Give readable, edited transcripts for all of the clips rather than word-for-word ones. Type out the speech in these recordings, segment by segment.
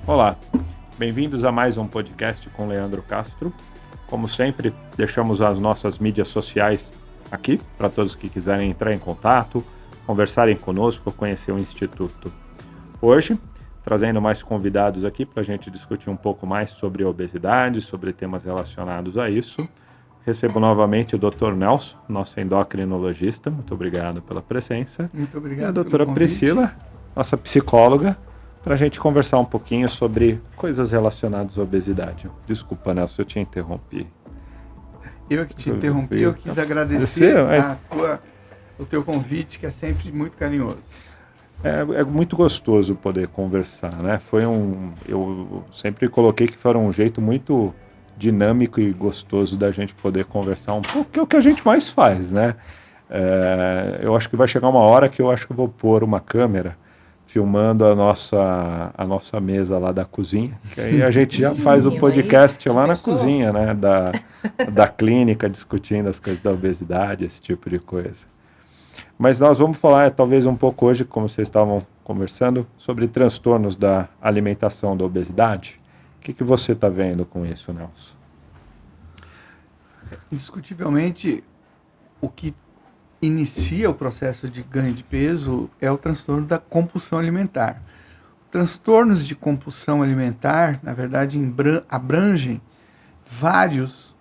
Olá, bem-vindos a mais um podcast com Leandro Castro. Como sempre, deixamos as nossas mídias sociais aqui para todos que quiserem entrar em contato, conversarem conosco, conhecer o Instituto. Hoje, trazendo mais convidados aqui para a gente discutir um pouco mais sobre obesidade, sobre temas relacionados a isso. Recebo novamente o Dr. Nelson, nosso endocrinologista. Muito obrigado pela presença. Muito obrigado. E a doutora Priscila, nossa psicóloga, para a gente conversar um pouquinho sobre coisas relacionadas à obesidade. Desculpa, Nelson, eu te interrompi. Eu que te interrompi, eu quis agradecer o teu convite, que é sempre muito carinhoso. É muito gostoso poder conversar, né? Eu sempre coloquei que foi um jeito muito dinâmico e gostoso da gente poder conversar um pouco, que é o que a gente mais faz, né? Eu acho que vai chegar uma hora que eu acho que eu vou pôr uma câmera filmando a nossa mesa lá da cozinha, que aí a gente já faz o podcast lá na cozinha, né, da clínica, discutindo as coisas da obesidade, esse tipo de coisa. Mas nós vamos falar talvez um pouco hoje, como vocês estavam conversando, sobre transtornos da alimentação da obesidade. O que você está vendo com isso, Nelson? Indiscutivelmente, o que inicia o processo de ganho de peso é o transtorno da compulsão alimentar. Transtornos de compulsão alimentar, na verdade, abrangem vários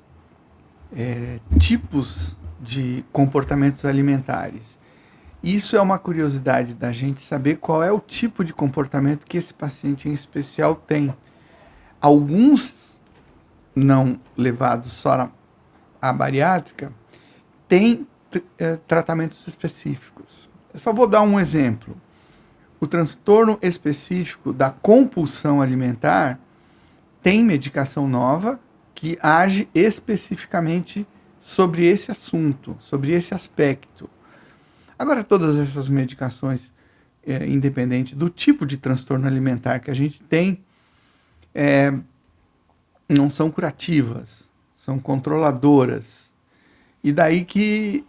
tipos de comportamentos alimentares. Isso é uma curiosidade da gente saber qual é o tipo de comportamento que esse paciente em especial tem. Alguns, não levados só à bariátrica, têm tratamentos específicos. Eu só vou dar um exemplo. O transtorno específico da compulsão alimentar tem medicação nova que age especificamente sobre esse assunto, sobre esse aspecto. Agora, todas essas medicações, independente do tipo de transtorno alimentar que a gente tem, não são curativas, são controladoras. E daí que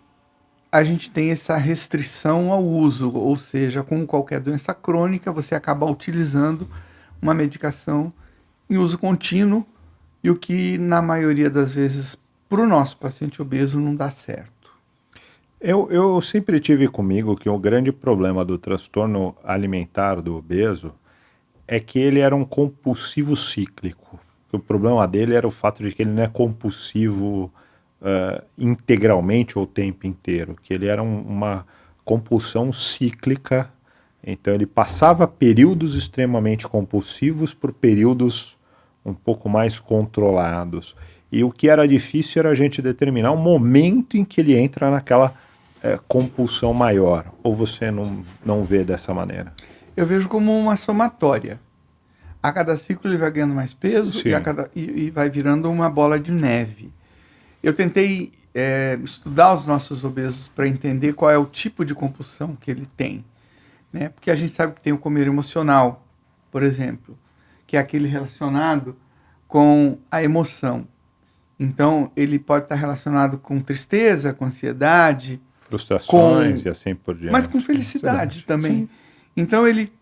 a gente tem essa restrição ao uso, ou seja, com qualquer doença crônica, você acaba utilizando uma medicação em uso contínuo, e o que, na maioria das vezes, para o nosso paciente obeso, não dá certo. Eu sempre tive comigo que o grande problema do transtorno alimentar do obeso é que ele era um compulsivo cíclico. O problema dele era o fato de que ele não é compulsivo integralmente ou o tempo inteiro, que ele era uma compulsão cíclica. Então ele passava períodos extremamente compulsivos por períodos um pouco mais controlados. E o que era difícil era a gente determinar o momento em que ele entra naquela compulsão maior. Ou você não vê dessa maneira? Eu vejo como uma somatória. A cada ciclo ele vai ganhando mais peso e vai virando uma bola de neve. Eu tentei estudar os nossos obesos para entender qual é o tipo de compulsão que ele tem, né? Porque a gente sabe que tem o comer emocional, por exemplo, que é aquele relacionado com a emoção. Então, ele pode estar relacionado com tristeza, com ansiedade, frustrações e assim por diante. Mas com felicidade também. Sim. Então, ele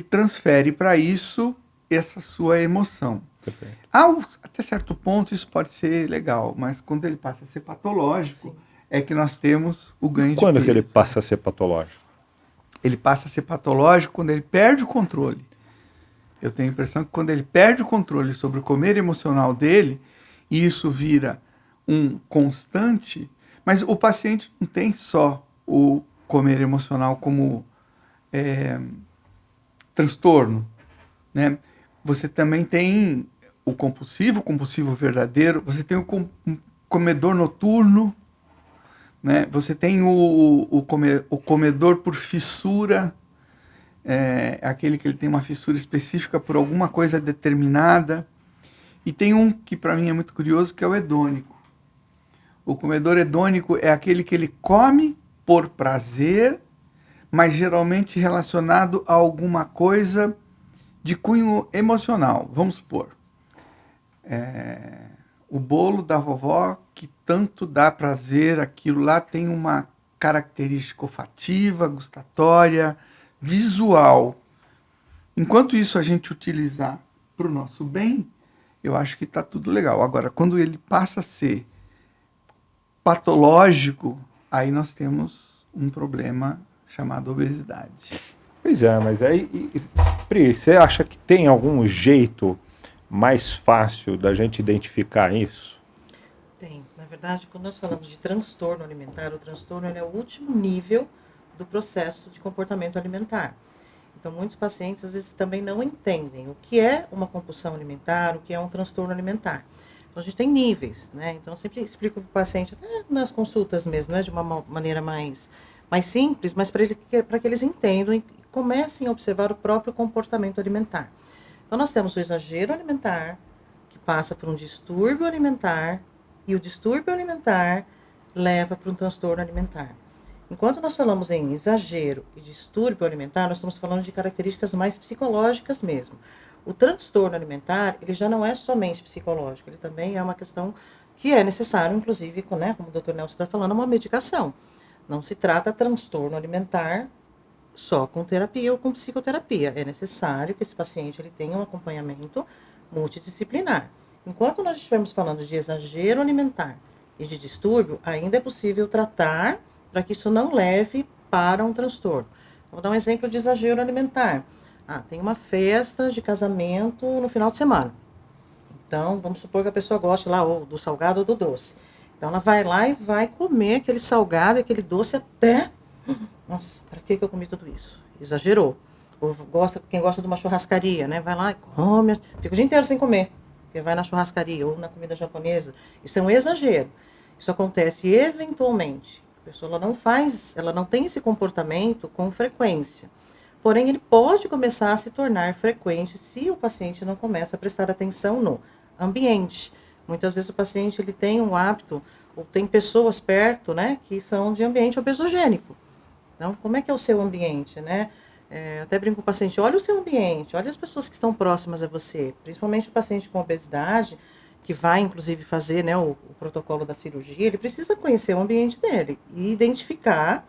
transfere para isso essa sua emoção. Até certo ponto isso pode ser legal, mas quando ele passa a ser patológico, sim, é que nós temos o ganho de peso. Quando que ele passa a ser patológico? Ele passa a ser patológico quando ele perde o controle. Eu tenho a impressão que quando ele perde o controle sobre o comer emocional dele, e isso vira um constante, mas o paciente não tem só o comer emocional como transtorno, né? Você também tem o compulsivo verdadeiro, você tem o comedor noturno, né? Você tem o comedor por fissura, aquele que ele tem uma fissura específica por alguma coisa determinada, e tem um que para mim é muito curioso, que é o hedônico. O comedor hedônico é aquele que ele come por prazer, mas geralmente relacionado a alguma coisa de cunho emocional. Vamos supor, o bolo da vovó que tanto dá prazer, aquilo lá tem uma característica olfativa, gustatória, visual. Enquanto isso a gente utilizar para o nosso bem, eu acho que está tudo legal. Agora, quando ele passa a ser patológico, aí nós temos um problema chamado obesidade. Pois é, mas aí, Pri, você acha que tem algum jeito mais fácil da gente identificar isso? Tem. Na verdade, quando nós falamos de transtorno alimentar, o transtorno ele é o último nível do processo de comportamento alimentar. Então, muitos pacientes às vezes também não entendem o que é uma compulsão alimentar, o que é um transtorno alimentar. Então, a gente tem níveis, né? Então, eu sempre explico para o paciente, até nas consultas mesmo, né? De uma maneira mais simples, mas para que eles entendam e comecem a observar o próprio comportamento alimentar. Então, nós temos o exagero alimentar, que passa por um distúrbio alimentar, e o distúrbio alimentar leva para um transtorno alimentar. Enquanto nós falamos em exagero e distúrbio alimentar, nós estamos falando de características mais psicológicas mesmo. O transtorno alimentar, ele já não é somente psicológico, ele também é uma questão que é necessário, inclusive, né, como o Dr. Nelson está falando, uma medicação. Não se trata transtorno alimentar só com terapia ou com psicoterapia. É necessário que esse paciente ele tenha um acompanhamento multidisciplinar. Enquanto nós estivermos falando de exagero alimentar e de distúrbio, ainda é possível tratar para que isso não leve para um transtorno. Vou dar um exemplo de exagero alimentar. Tem uma festa de casamento no final de semana. Então, vamos supor que a pessoa goste lá ou do salgado ou do doce. Então, ela vai lá e vai comer aquele salgado e aquele doce até... Nossa, para que eu comi tudo isso? Exagerou. Ou quem gosta de uma churrascaria, né? Vai lá e come, fica o dia inteiro sem comer. Porque vai na churrascaria ou na comida japonesa. Isso é um exagero. Isso acontece eventualmente. A pessoa ela não tem esse comportamento com frequência. Porém, ele pode começar a se tornar frequente se o paciente não começa a prestar atenção no ambiente. Muitas vezes o paciente ele tem um hábito, ou tem pessoas perto, né, que são de ambiente obesogênico. Então, como é que é o seu ambiente, né? Até brinco com o paciente, olha o seu ambiente, olha as pessoas que estão próximas a você, principalmente o paciente com obesidade, que vai, inclusive, fazer, né, o protocolo da cirurgia, ele precisa conhecer o ambiente dele e identificar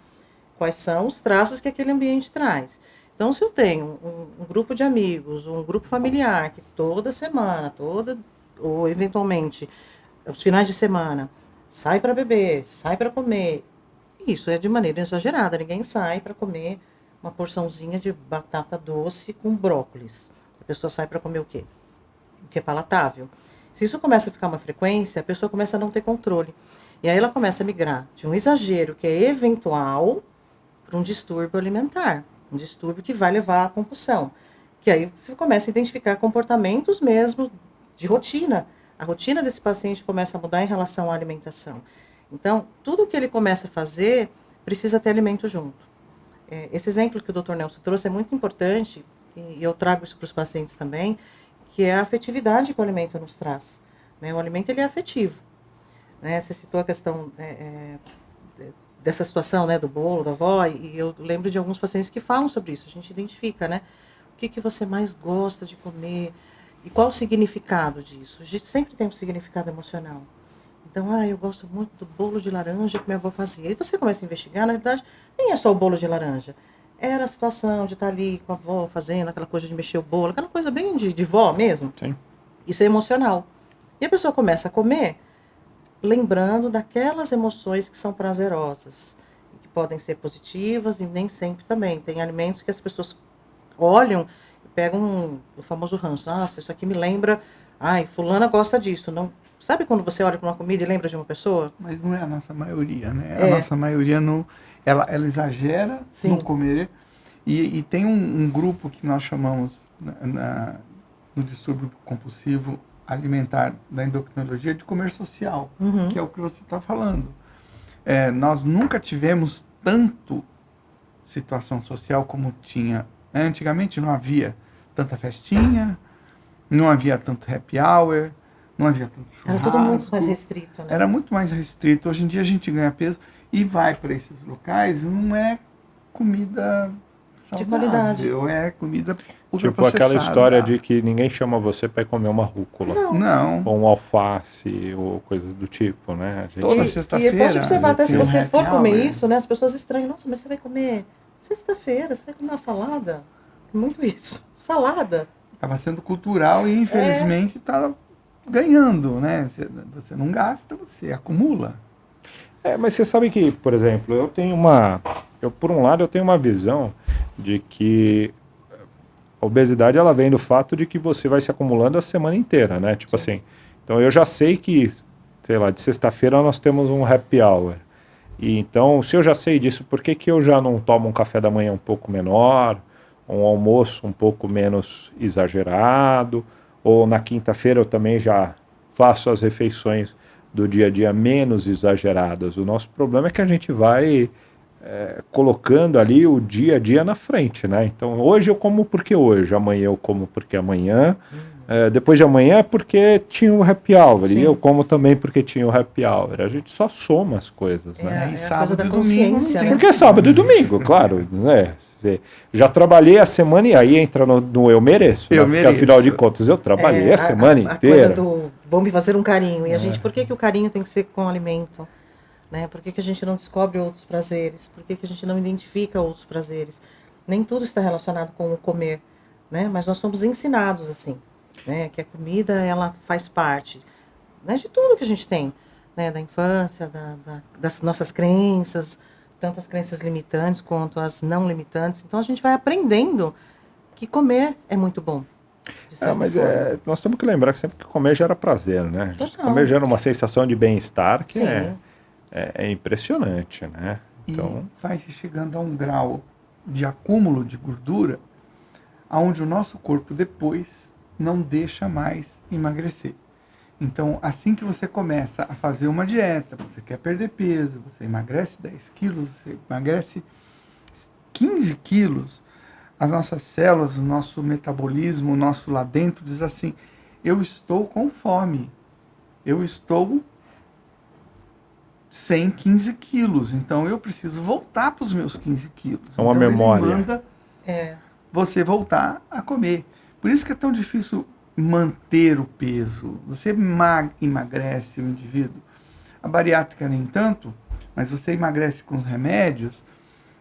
quais são os traços que aquele ambiente traz. Então, se eu tenho um grupo de amigos, um grupo familiar, que toda semana, ou eventualmente, os finais de semana, sai para beber, sai para comer, isso é de maneira exagerada, ninguém sai para comer uma porçãozinha de batata doce com brócolis. A pessoa sai para comer o quê? O que é palatável. Se isso começa a ficar uma frequência, a pessoa começa a não ter controle. E aí ela começa a migrar de um exagero que é eventual para um distúrbio alimentar. Um distúrbio que vai levar à compulsão. Que aí você começa a identificar comportamentos mesmo de rotina. A rotina desse paciente começa a mudar em relação à alimentação. Então, tudo que ele começa a fazer precisa ter alimento junto. Esse exemplo que o Dr. Nelson trouxe é muito importante, e eu trago isso para os pacientes também, que é a afetividade que o alimento nos traz. Né? O alimento ele é afetivo. Né? Você citou a questão dessa situação, né, do bolo, da avó, e eu lembro de alguns pacientes que falam sobre isso. A gente identifica, né? O que você mais gosta de comer e qual o significado disso. A gente sempre tem um significado emocional. Então, eu gosto muito do bolo de laranja que minha avó fazia. E você começa a investigar, na verdade, nem é só o bolo de laranja. Era a situação de estar ali com a avó fazendo aquela coisa de mexer o bolo, aquela coisa bem de vó mesmo. Sim. Isso é emocional. E a pessoa começa a comer lembrando daquelas emoções que são prazerosas, que podem ser positivas e nem sempre também. Tem alimentos que as pessoas olham e pegam o famoso ranço. Nossa, isso aqui me lembra... fulana gosta disso. Não... Sabe quando você olha para uma comida e lembra de uma pessoa? Mas não é a nossa maioria, né? A nossa maioria não... Ela exagera no comer. E tem um grupo que nós chamamos no distúrbio compulsivo alimentar da endocrinologia de comer social, que é o que você está falando. Nós nunca tivemos tanto situação social como tinha. Antigamente não havia tanta festinha, não havia tanto happy hour, não havia tanto churrasco. Era tudo muito mais restrito, né? Era muito mais restrito. Hoje em dia a gente ganha peso e vai para esses locais, não é comida saudável, de qualidade. É comida tipo aquela história de que ninguém chama você para comer uma rúcula. Não. Ou um alface, ou coisas do tipo, né? A gente... Toda sexta-feira. E pode observar, até se você for comer hour, isso, né? As pessoas estranham. Nossa, mas você vai comer sexta-feira, você vai comer uma salada? Muito isso. salada. Acaba sendo cultural e, infelizmente, está ganhando, né? Você não gasta, você acumula. Mas você sabe que, por exemplo, por um lado, eu tenho uma visão de que a obesidade, ela vem do fato de que você vai se acumulando a semana inteira, né? Tipo assim, então eu já sei que, sei lá, de sexta-feira nós temos um happy hour. E então, se eu já sei disso, por que que eu já não tomo um café da manhã um pouco menor, um almoço um pouco menos exagerado, ou na quinta-feira eu também já faço as refeições do dia a dia menos exageradas? O nosso problema é que a gente vai colocando ali o dia a dia na frente, né? Então, hoje eu como porque hoje, amanhã eu como porque amanhã, depois de amanhã é porque tinha o happy hour, e eu como também porque tinha o happy hour. A gente só soma as coisas, né? E sábado e domingo não tem. Porque é sábado e domingo, claro, né? Já trabalhei a semana e aí entra no eu mereço. Eu né? mereço. Porque afinal de contas eu trabalhei a semana inteira. A coisa do vão me fazer um carinho. E a gente, por que o carinho tem que ser com alimento? Né? Por que a gente não descobre outros prazeres? Por que a gente não identifica outros prazeres? Nem tudo está relacionado com o comer, né? Mas nós somos ensinados assim, né? Que a comida, ela faz parte, né? De tudo que a gente tem, né? Da infância, das nossas crenças, tanto as crenças limitantes quanto as não limitantes. Então a gente vai aprendendo que comer é muito bom. Mas nós temos que lembrar que sempre que comer gera prazer, né? Comer gera uma sensação de bem-estar que é impressionante, né? Então... E vai chegando a um grau de acúmulo de gordura onde o nosso corpo depois não deixa mais emagrecer. Então, assim que você começa a fazer uma dieta, você quer perder peso, você emagrece 10 quilos, você emagrece 15 quilos, as nossas células, o nosso metabolismo, o nosso lá dentro diz assim, eu estou com fome, eu estou sem 15 quilos, então eu preciso voltar para os meus 15 quilos. É uma então, memória. Ele manda você voltar a comer. Por isso que é tão difícil manter o peso. Você emagrece o indivíduo. A bariátrica nem tanto, mas você emagrece com os remédios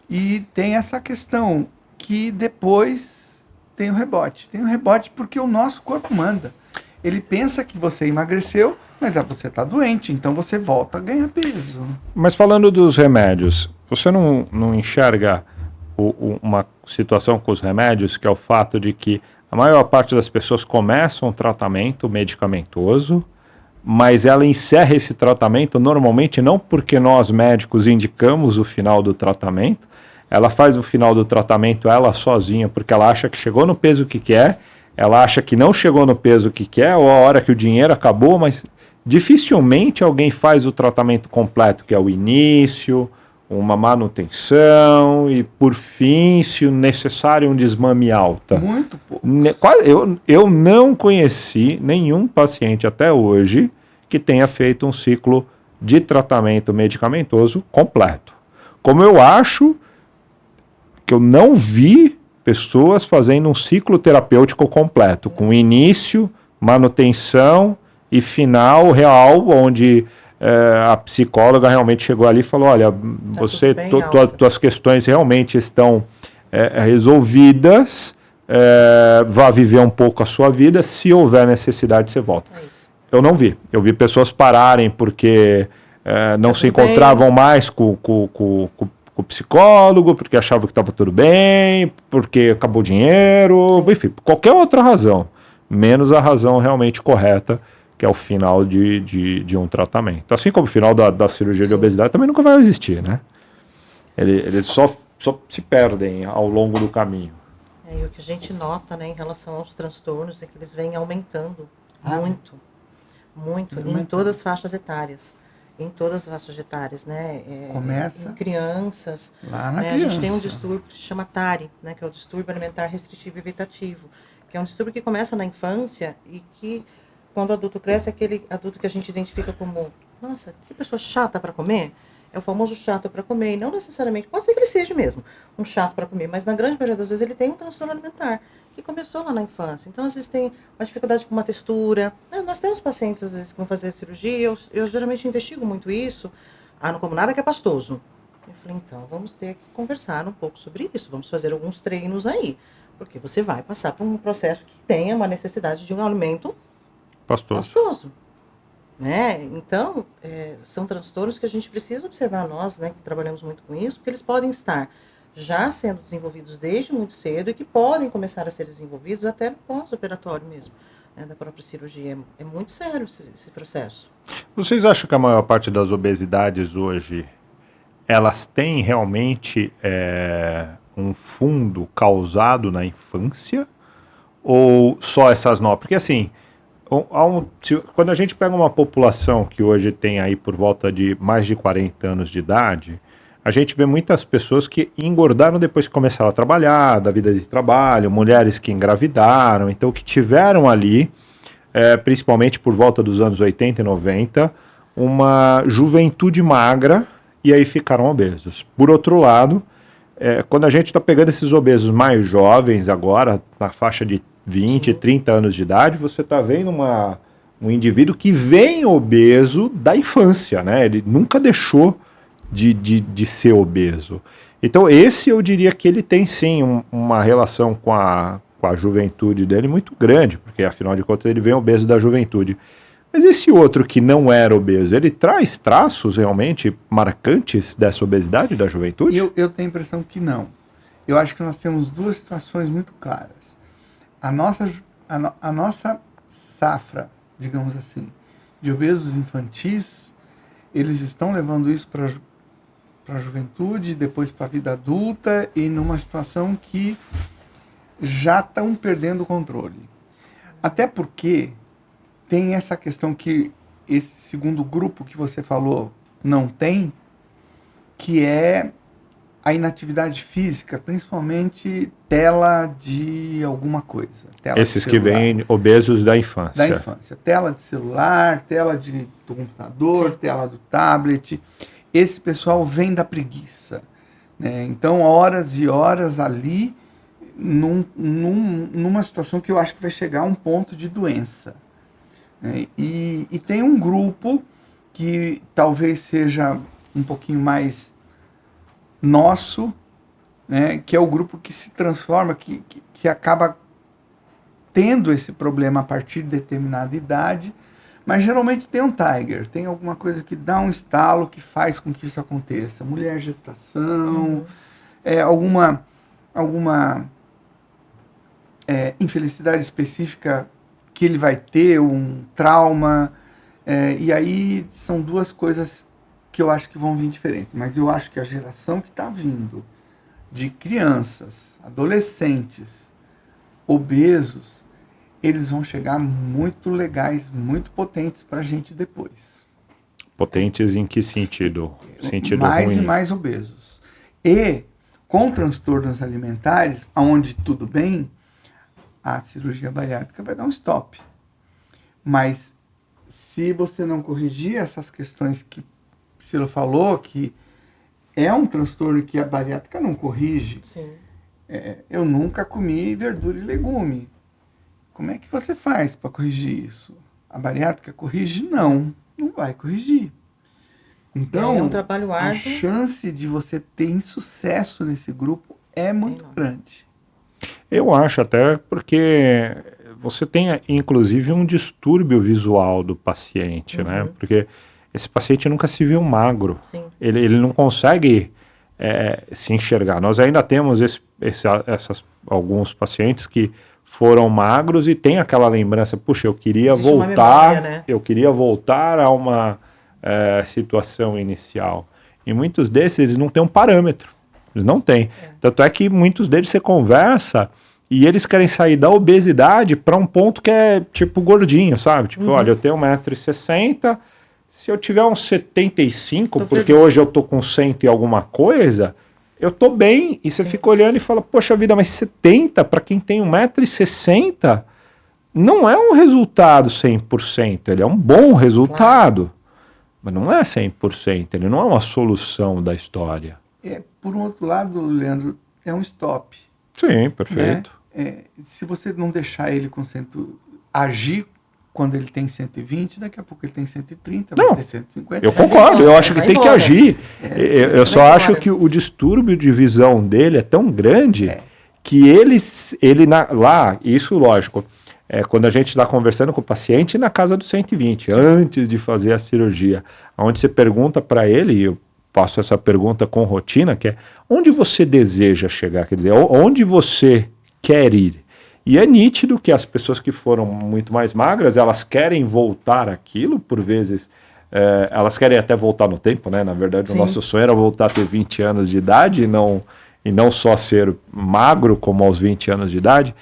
e tem essa questão que depois tem o rebote. Tem o rebote porque o nosso corpo manda. Ele pensa que você emagreceu, mas você está doente, então você volta a ganhar peso. Mas falando dos remédios, você não enxerga uma situação com os remédios, que é o fato de que a maior parte das pessoas começam um tratamento medicamentoso, mas ela encerra esse tratamento normalmente não porque nós médicos indicamos o final do tratamento, ela faz o final do tratamento ela sozinha, porque ela acha que chegou no peso que quer, ela acha que não chegou no peso que quer, ou a hora que o dinheiro acabou, mas dificilmente alguém faz o tratamento completo, que é o início, uma manutenção e, por fim, se necessário, um desmame alta. Muito pouco. Eu não conheci nenhum paciente até hoje que tenha feito um ciclo de tratamento medicamentoso completo. Como eu acho que eu não vi pessoas fazendo um ciclo terapêutico completo, com início, manutenção e final real, onde a psicóloga realmente chegou ali e falou, olha, tuas questões realmente estão resolvidas, vá viver um pouco a sua vida, se houver necessidade você volta. Eu não vi. Eu vi pessoas pararem porque não se encontravam mais com o psicólogo, porque achavam que estava tudo bem, porque acabou o dinheiro, enfim, qualquer outra razão, menos a razão realmente correta, que é o final de um tratamento. Assim como o final da cirurgia de obesidade também nunca vai existir, né? Eles só se perdem ao longo do caminho. E o que a gente nota, né, em relação aos transtornos é que eles vêm aumentando muito, em todas as faixas etárias. Em todas as faixas etárias, né? Começa em crianças. Lá na criança. A gente tem um distúrbio que se chama TARI, né, que é o distúrbio alimentar restritivo e evitativo, que é um distúrbio que começa na infância e que, quando o adulto cresce, é aquele adulto que a gente identifica como, nossa, que pessoa chata para comer. É o famoso chato para comer, e não necessariamente, pode ser que ele seja mesmo um chato para comer, mas na grande maioria das vezes ele tem um transtorno alimentar, que começou lá na infância. Então, às vezes tem uma dificuldade com uma textura. Nós temos pacientes, às vezes, que vão fazer cirurgia, eu geralmente investigo muito isso. Não como nada que é pastoso. Eu falei, então, vamos ter que conversar um pouco sobre isso, vamos fazer alguns treinos aí. Porque você vai passar por um processo que tenha uma necessidade de um alimento pastoso. Né? Então, são transtornos que a gente precisa observar nós, né, que trabalhamos muito com isso, porque eles podem estar já sendo desenvolvidos desde muito cedo e que podem começar a ser desenvolvidos até no pós-operatório mesmo, né, da própria cirurgia. É muito sério esse processo. Vocês acham que a maior parte das obesidades hoje, elas têm realmente um fundo causado na infância? Ou só essas novas? Porque assim, quando a gente pega uma população que hoje tem aí por volta de mais de 40 anos de idade, a gente vê muitas pessoas que engordaram depois que começaram a trabalhar, da vida de trabalho, mulheres que engravidaram, então que tiveram ali, principalmente por volta dos anos 80 e 90, uma juventude magra e aí ficaram obesos. Por outro lado, quando a gente está pegando esses obesos mais jovens agora, na faixa de 20, 30 anos de idade, você está vendo um indivíduo que vem obeso da infância, né? Ele nunca deixou de ser obeso. Então esse eu diria que ele tem sim uma relação com a juventude dele muito grande, porque afinal de contas ele vem obeso da juventude. Mas esse outro que não era obeso, ele traz traços realmente marcantes dessa obesidade da juventude? Eu tenho a impressão que não. Eu acho que nós temos duas situações muito claras. A nossa safra, digamos assim, de obesos infantis, eles estão levando isso para a juventude, depois para a vida adulta e numa situação que já estão perdendo o controle. Até porque tem essa questão que esse segundo grupo que você falou não tem, que é a inatividade física, principalmente tela de alguma coisa. Esses que vêm obesos da infância. Da infância. Tela de celular, tela do computador, Sim. tela do tablet. Esse pessoal vem da preguiça, né? Então, horas e horas ali, numa situação que eu acho que vai chegar a um ponto de doença. Né? E tem um grupo que talvez seja um pouquinho mais nosso, né, que é o grupo que se transforma, que acaba tendo esse problema a partir de determinada idade, mas geralmente tem um trigger, tem alguma coisa que dá um estalo que faz com que isso aconteça. Mulher, gestação, alguma infelicidade específica que ele vai ter, um trauma, e aí são duas coisas que eu acho que vão vir diferentes, mas eu acho que a geração que está vindo de crianças, adolescentes, obesos, eles vão chegar muito legais, muito potentes para a gente depois. Potentes em que sentido? Sentido mais ruim? E mais obesos. E com transtornos alimentares, onde tudo bem, a cirurgia bariátrica vai dar um stop. Mas se você não corrigir essas questões que Priscila falou, que é um transtorno que a bariátrica não corrige. Sim. Eu nunca comi verdura e legume. Como é que você faz para corrigir isso? A bariátrica corrige? Não vai corrigir. Então, é um trabalho árduo. A chance de você ter insucesso nesse grupo é muito grande. Eu acho até porque você tem, inclusive, um distúrbio visual do paciente, né? Porque esse paciente nunca se viu magro. Ele não consegue se enxergar. Nós ainda temos alguns pacientes que foram magros e tem aquela lembrança, puxa, eu queria voltar, memória, né? Eu queria voltar a uma situação inicial. E muitos desses eles não têm um parâmetro. Eles não têm. Tanto é que muitos deles você conversa e eles querem sair da obesidade para um ponto que é tipo gordinho, sabe? Tipo, olha, eu tenho 1,60 m, se eu tiver uns 75, porque hoje eu tô com 100 e alguma coisa, eu tô bem. E você fica olhando e fala, poxa vida, mas 70 para quem tem 1,60 m não é um resultado 100%, ele é um bom resultado, mas não é 100%, ele não é uma solução da história. Por um outro lado, Leandro, é um stop. Sim, perfeito. Né? Se você não deixar ele agir quando ele tem 120, daqui a pouco ele tem 130, vai ter 150. Eu concordo, eu acho que tem que agir. Eu só acho que o distúrbio de visão dele é tão grande que lá, isso lógico, quando a gente está conversando com o paciente na casa do 120, antes de fazer a cirurgia, onde você pergunta para ele, e eu faço essa pergunta com rotina, que é, onde você deseja chegar? Quer dizer, onde você quer ir? E é nítido que as pessoas que foram muito mais magras, elas querem voltar àquilo, por vezes, elas querem até voltar no tempo, né? Na verdade, o nosso sonho era voltar a ter 20 anos de idade e não só ser magro como aos 20 anos de idade.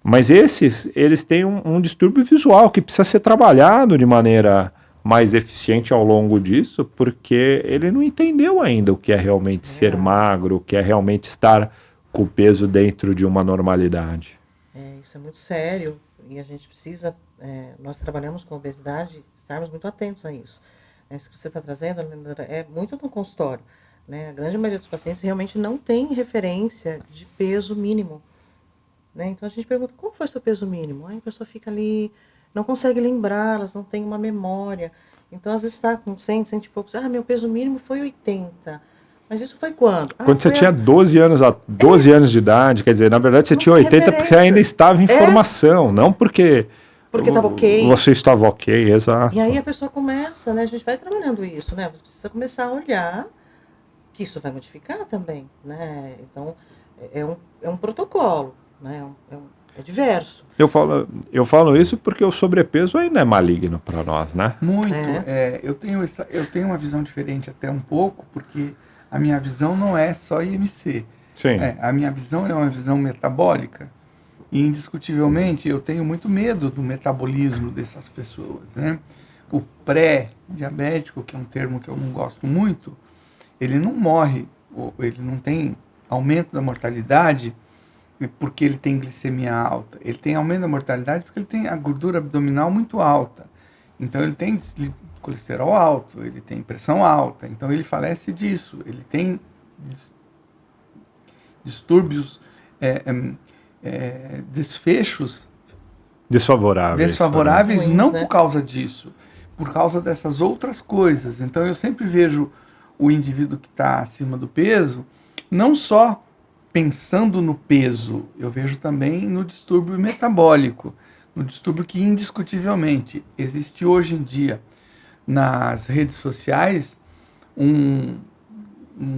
Mas eles têm um distúrbio visual que precisa ser trabalhado de maneira mais eficiente ao longo disso, porque ele não entendeu ainda o que é realmente ser magro, o que é realmente estar com o peso dentro de uma normalidade. Isso é muito sério e a gente precisa, nós trabalhamos com obesidade, estarmos muito atentos a isso. Isso que você está trazendo, Leandra, é muito no consultório, né? A grande maioria dos pacientes realmente não tem referência de peso mínimo. Né? Então a gente pergunta, qual foi o seu peso mínimo? Aí a pessoa fica ali, não consegue lembrar, elas não têm uma memória. Então às vezes está com 100, 100 e poucos, meu peso mínimo foi 80. Mas isso foi quando? Quando você tinha 12 anos de idade, quer dizer, na verdade você tinha 80 porque você ainda estava em formação, não porque estava ok. Você estava ok, exato. E aí a pessoa começa, né? A gente vai trabalhando isso, né? Você precisa começar a olhar que isso vai modificar também, né? Então é um protocolo. Né? É diverso. Eu falo isso porque o sobrepeso ainda é maligno para nós, né? Muito. Eu tenho uma visão diferente até um pouco, porque a minha visão não é só IMC. Sim. A minha visão é uma visão metabólica. E, indiscutivelmente, eu tenho muito medo do metabolismo dessas pessoas. Né? O pré-diabético, que é um termo que eu não gosto muito, ele não morre, ele não tem aumento da mortalidade porque ele tem glicemia alta. Ele tem aumento da mortalidade porque ele tem a gordura abdominal muito alta. Então ele tem colesterol alto, ele tem pressão alta. Então ele falece disso. Ele tem distúrbios, desfechos desfavoráveis ruins, não né? por causa disso, por causa dessas outras coisas. Então eu sempre vejo o indivíduo que está acima do peso, não só pensando no peso, eu vejo também no distúrbio metabólico, no distúrbio que indiscutivelmente existe hoje em dia nas redes sociais, um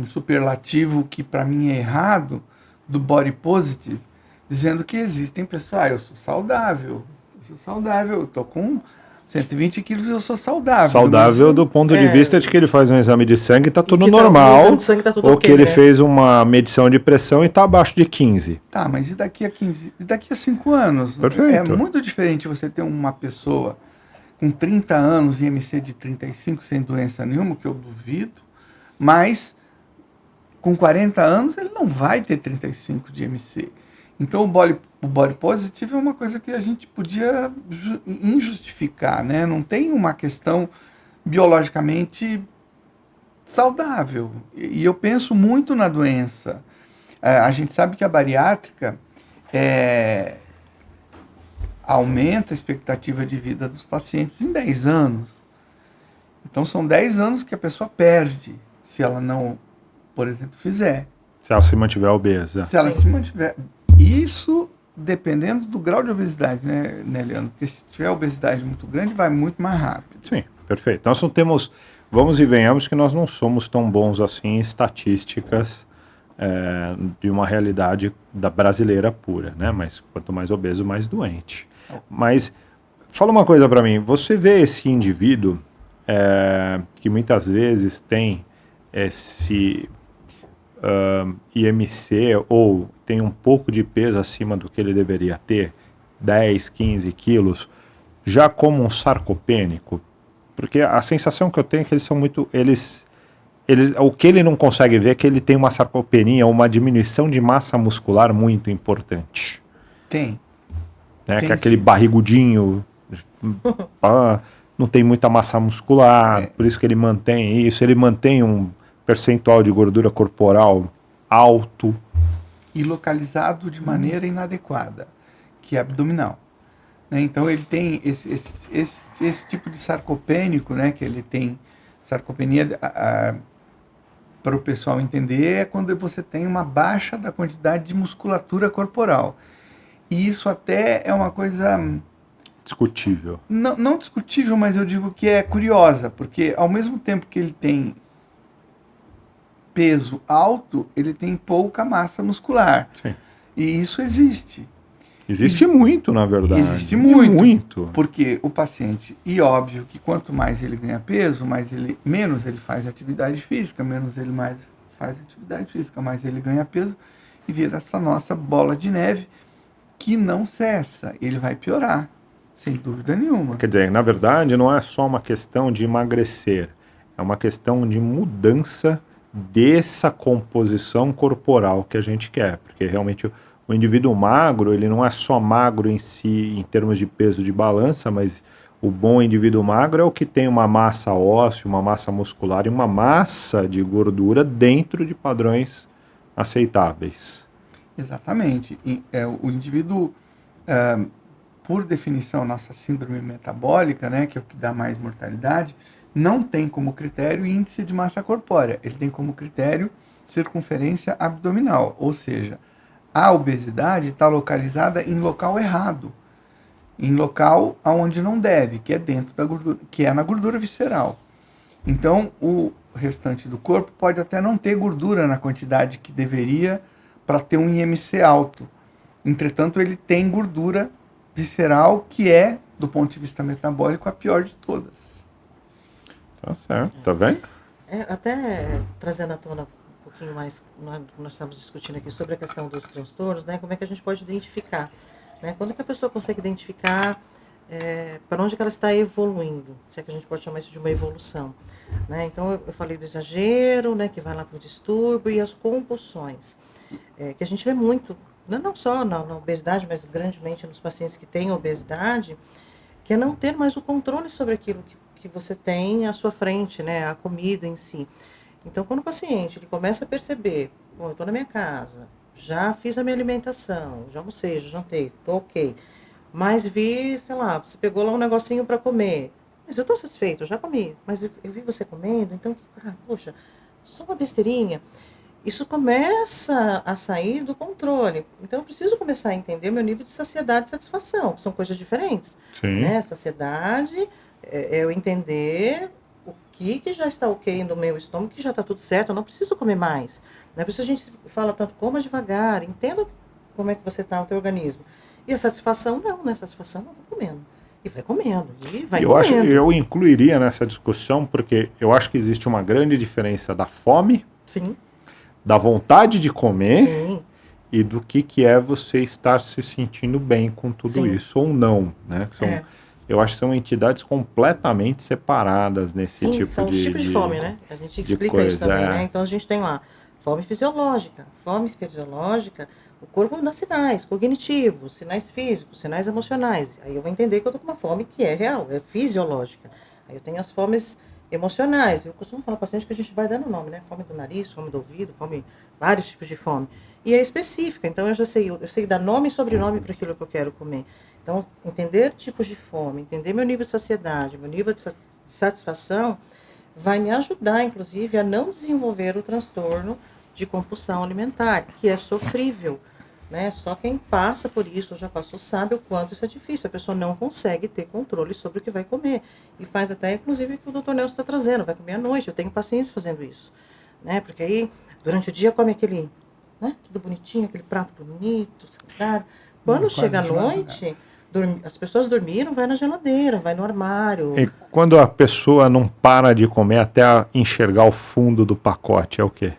superlativo que para mim é errado, do body positive, dizendo que existem pessoas, eu sou saudável, eu tô com 120 quilos e eu sou saudável. Saudável do ponto de vista de que ele faz um exame de sangue e está tudo normal. O exame de sangue tá tudo ou okay, que ele né? fez uma medição de pressão e está abaixo de 15. Tá, mas e daqui a 15? E daqui a 5 anos? Perfeito. É muito diferente você ter uma pessoa com 30 anos e IMC de 35 sem doença nenhuma, que eu duvido, mas com 40 anos ele não vai ter 35 de IMC. Então o body positive é uma coisa que a gente podia injustificar, né? Não tem uma questão biologicamente saudável. E eu penso muito na doença. A gente sabe que a bariátrica aumenta a expectativa de vida dos pacientes em 10 anos. Então são 10 anos que a pessoa perde se ela não, por exemplo, fizer. Se ela se mantiver obesa. Se ela se mantiver. Isso dependendo do grau de obesidade, né, Leandro? Porque se tiver obesidade muito grande, vai muito mais rápido. Sim, perfeito. Nós não temos, vamos e venhamos que nós não somos tão bons assim em estatísticas de uma realidade da brasileira pura, né? Mas quanto mais obeso, mais doente. Mas fala uma coisa para mim, você vê esse indivíduo que muitas vezes tem esse IMC ou tem um pouco de peso acima do que ele deveria ter, 10, 15 quilos, já como um sarcopênico? Porque a sensação que eu tenho é que eles são muito... o que ele não consegue ver é que ele tem uma sarcopenia, uma diminuição de massa muscular muito importante. Tem. Né? Que é aquele barrigudinho, não tem muita massa muscular, por isso que ele mantém isso, ele mantém um percentual de gordura corporal alto. E localizado de maneira inadequada, que é abdominal. Né? Então ele tem esse tipo de sarcopênico, né? Que ele tem sarcopenia para o pessoal entender, é quando você tem uma baixa da quantidade de musculatura corporal. E isso até é uma coisa Discutível. não discutível, mas eu digo que é curiosa, porque ao mesmo tempo que ele tem peso alto, ele tem pouca massa muscular. Sim. E isso existe. Existe muito, na verdade. Existe muito. Muito. Porque o paciente, e óbvio que quanto mais ele ganha peso, menos ele faz atividade física, menos ele mais faz atividade física, mais ele ganha peso e vira essa nossa bola de neve que não cessa. Ele vai piorar, sem dúvida nenhuma. Quer dizer, na verdade, não é só uma questão de emagrecer, é uma questão de mudança dessa composição corporal que a gente quer, porque realmente o indivíduo magro, ele não é só magro em si, em termos de peso de balança, mas o bom indivíduo magro é o que tem uma massa óssea, uma massa muscular e uma massa de gordura dentro de padrões aceitáveis. Exatamente. O indivíduo, por definição, nossa síndrome metabólica, né, que é o que dá mais mortalidade, não tem como critério índice de massa corpórea. Ele tem como critério circunferência abdominal, ou seja, a obesidade está localizada em local errado, em local aonde não deve, que é dentro da gordura, que é na gordura visceral. Então, o restante do corpo pode até não ter gordura na quantidade que deveria para ter um IMC alto. Entretanto, ele tem gordura visceral, que é, do ponto de vista metabólico, a pior de todas. Tá certo, tá vendo? Até trazendo à tona um pouquinho mais, nós estamos discutindo aqui sobre a questão dos transtornos, né? Como é que a gente pode identificar, né? Quando que a pessoa consegue identificar para onde que ela está evoluindo, se é que a gente pode chamar isso de uma evolução, né? Então eu falei do exagero, né? Que vai lá para o distúrbio, e as compulsões, que a gente vê muito, não só na obesidade, mas grandemente nos pacientes que têm obesidade, que é não ter mais o controle sobre aquilo que você tem à sua frente, né, a comida em si. Então, quando o paciente ele começa a perceber, bom, eu estou na minha casa, já fiz a minha alimentação, já almocei, já jantei, estou ok, mas vi, sei lá, você pegou lá um negocinho para comer, mas eu estou satisfeito, eu já comi, mas eu vi você comendo, então, poxa, só uma besteirinha. Isso começa a sair do controle. Então, eu preciso começar a entender meu nível de saciedade e satisfação, que são coisas diferentes. Sim. Né? Saciedade é eu entender o que já está ok no meu estômago, que já está tudo certo, eu não preciso comer mais. Né? Por isso a gente fala tanto, coma devagar, entenda como é que você está no teu organismo. E a satisfação, não, né? A satisfação eu vou comendo. E vai comendo, e vai comendo. Eu incluiria nessa discussão, porque eu acho que existe uma grande diferença da fome, Sim. da vontade de comer, Sim. e do que é você estar se sentindo bem com tudo Sim. isso ou não, né? Eu acho que são entidades completamente separadas nesse Sim, tipo são os tipos de fome, né? A gente explica isso também, né? Então a gente tem lá fome fisiológica. Fome fisiológica, o corpo dá sinais cognitivos, sinais físicos, sinais emocionais. Aí eu vou entender que eu tô com uma fome que é real, é fisiológica. Aí eu tenho as fomes emocionais. Eu costumo falar para o paciente que a gente vai dando nome, né? Fome do nariz, fome do ouvido, fome, vários tipos de fome. E é específica, então eu sei dar nome e sobrenome para aquilo que eu quero comer. Então, entender tipos de fome, entender meu nível de saciedade, meu nível de satisfação, vai me ajudar, inclusive, a não desenvolver o transtorno de compulsão alimentar, que é sofrível, né? Só quem passa por isso, ou já passou, sabe o quanto isso é difícil. A pessoa não consegue ter controle sobre o que vai comer. E faz até, inclusive, o que o Dr. Nelson está trazendo, vai comer à noite. Eu tenho pacientes fazendo isso, né? Porque aí, durante o dia, come aquele, né? Tudo bonitinho, aquele prato bonito, saudável. Quando chega à noite... As pessoas dormiram, vai na geladeira, vai no armário. E quando a pessoa não para de comer até enxergar o fundo do pacote, é o quê?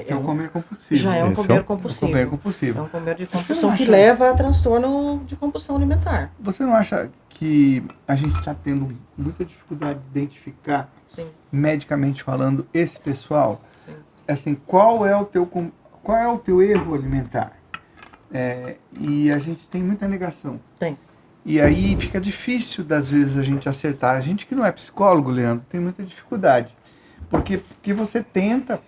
É um comer compulsivo. Já é um comer compulsivo. É um comer de compulsão que leva a transtorno de compulsão alimentar. Você não acha que a gente está tendo muita dificuldade de identificar, Sim. medicamente falando, esse pessoal? Sim. Assim, qual é o teu erro alimentar? E a gente tem muita negação. Tem. E aí fica difícil, das vezes, a gente acertar. A gente que não é psicólogo, Leandro, tem muita dificuldade. Porque você tenta,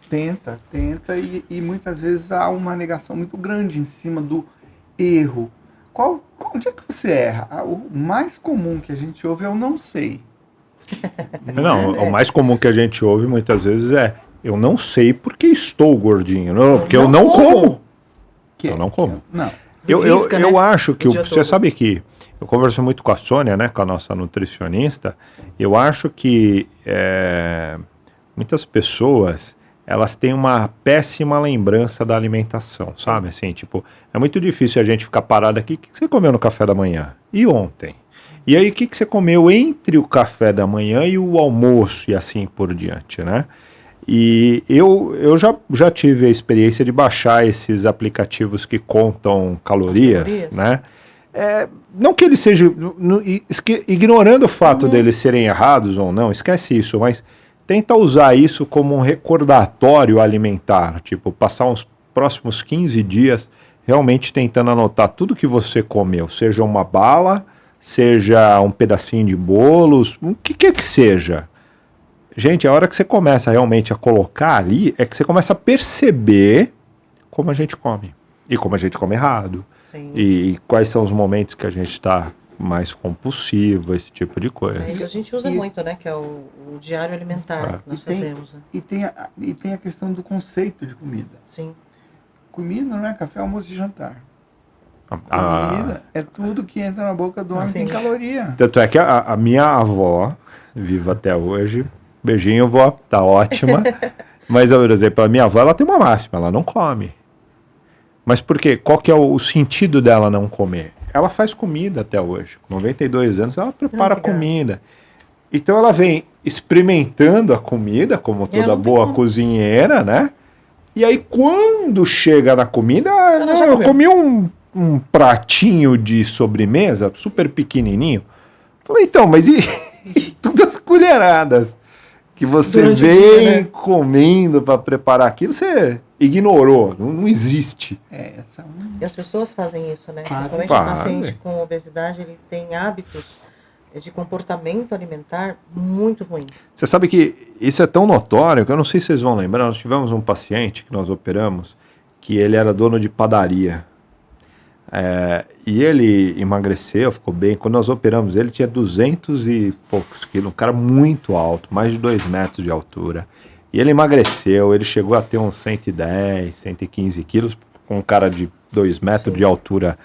e muitas vezes há uma negação muito grande em cima do erro. Onde é que você erra? O mais comum que a gente ouve é o não sei. Não, o mais comum que a gente ouve muitas vezes é Eu não sei porque estou gordinho. Não, porque eu não como. Eu não como. Não. Eu acho que você todo. sabe que eu converso muito com a Sônia, né, com a nossa nutricionista. Eu acho que muitas pessoas elas têm uma péssima lembrança da alimentação, sabe? Assim, tipo, é muito difícil a gente ficar parado aqui. O que você comeu no café da manhã? E ontem? E aí, o que você comeu entre o café da manhã e o almoço e assim por diante, né? E eu já tive a experiência de baixar esses aplicativos que contam calorias, né? Não que eles sejam... ignorando o fato deles serem errados ou não, esquece isso, mas tenta usar isso como um recordatório alimentar. Tipo, passar uns próximos 15 dias realmente tentando anotar tudo que você comeu, seja uma bala, seja um pedacinho de bolos, o que quer que seja. Gente, a hora que você começa realmente a colocar ali, é que você começa a perceber como a gente come. E como a gente come errado. Sim. E quais são os momentos que a gente está mais compulsivo, esse tipo de coisa. Isso a gente usa muito, né? Que é o diário alimentar que nós fazemos. Né? E tem a questão do conceito de comida. Sim. Comida não é café, almoço e jantar. Comida é tudo que entra na boca do homem tem caloria. Tanto é que a minha avó, viva até hoje, beijinho, vó, tá ótima. Mas, por exemplo, a minha avó, ela tem uma máxima, ela não come. Mas por quê? Qual que é o sentido dela não comer? Ela faz comida até hoje. Com 92 anos, ela prepara comida. Então, ela vem experimentando a comida, como toda boa cozinheira, né? E aí, quando chega na comida, eu comi um pratinho de sobremesa, super pequenininho. Falei, então, mas e todas as colheradas que você durante vem o dia, né? comendo para preparar aquilo, você ignorou, não existe. E as pessoas fazem isso, né? Principalmente o paciente com obesidade, ele tem hábitos de comportamento alimentar muito ruim. Você sabe que isso é tão notório que eu não sei se vocês vão lembrar, nós tivemos um paciente que nós operamos, que ele era dono de padaria. E ele emagreceu, ficou bem. Quando nós operamos ele, tinha 200 e poucos quilos, um cara muito alto, mais de 2 metros de altura. E ele emagreceu, ele chegou a ter uns 110, 115 quilos, com um cara de 2 metros de altura,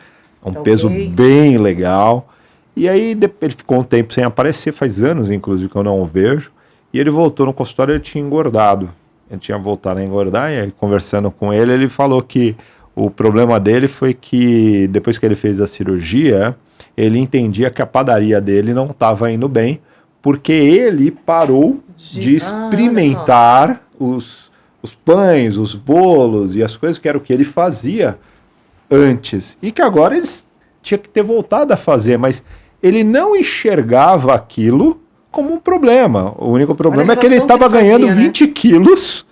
um peso bem legal. E aí ele ficou um tempo sem aparecer, faz anos inclusive que eu não o vejo. E ele voltou no consultório, ele tinha engordado. Ele tinha voltado a engordar, e aí conversando com ele, ele falou que o problema dele foi que depois que ele fez a cirurgia, ele entendia que a padaria dele não estava indo bem, porque ele parou de experimentar os pães, os bolos e as coisas que era o que ele fazia antes. E que agora ele tinha que ter voltado a fazer, mas ele não enxergava aquilo como um problema. O único problema é que ele estava ganhando 20 quilos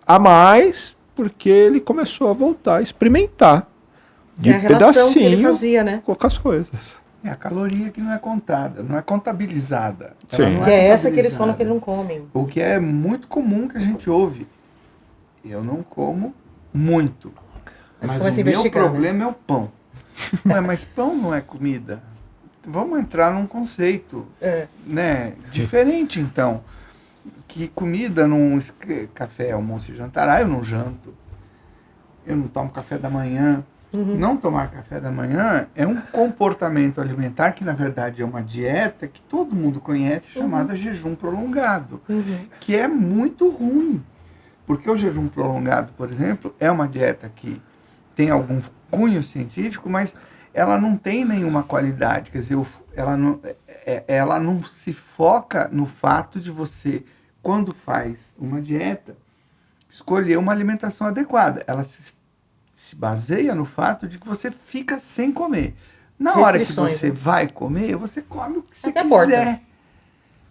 a mais, porque ele começou a voltar a experimentar de pedacinho que ele fazia, né? com as coisas. É a caloria que não é contada, não é contabilizada. Sim. Não que é essa que eles falam que eles não comem. O que é muito comum que a gente ouve. Eu não como muito. Mas o meu problema é o pão. Mas pão não é comida. Vamos entrar num conceito né, diferente, então. Que comida num café, almoço e jantar, eu não janto. Eu não tomo café da manhã. Não tomar café da manhã é um comportamento alimentar que, na verdade, é uma dieta que todo mundo conhece, chamada jejum prolongado, que é muito ruim. Porque o jejum prolongado, por exemplo, é uma dieta que tem algum cunho científico, mas ela não tem nenhuma qualidade. Quer dizer, ela não se foca no fato de você, quando faz uma dieta, escolher uma alimentação adequada. Ela se baseia no fato de que você fica sem comer. Na hora que você vai comer, você come o que você quiser.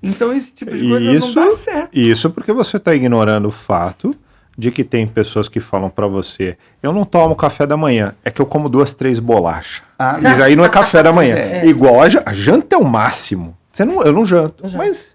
Então esse tipo de coisa não dá certo. Isso porque você está ignorando o fato de que tem pessoas que falam para você, eu não tomo café da manhã, é que eu como 2, 3 bolachas. E aí não é café da manhã. Igual a janta é o máximo. Eu não janto. Mas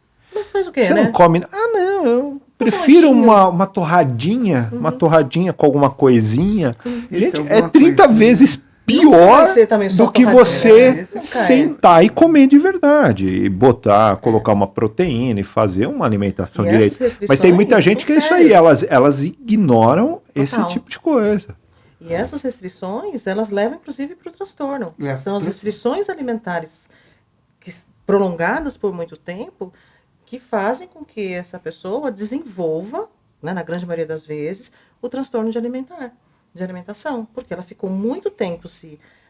faz o quê, você não come... não, eu prefiro uma torradinha, uma torradinha com alguma coisinha. Gente, é 30 vezes pior vai ser também só do que torradinha, você né? Nunca é. sentar e comer de verdade. E botar, colocar uma proteína e fazer uma alimentação E direita. essas Mas tem muita restrições gente que é isso são aí, sérias. elas ignoram esse Total. tipo de coisa. E essas restrições, elas levam inclusive para o transtorno. Leva São as pro- restrições alimentares prolongadas por muito tempo que fazem com que essa pessoa desenvolva, né, na grande maioria das vezes, o transtorno de alimentação, porque ela ficou muito tempo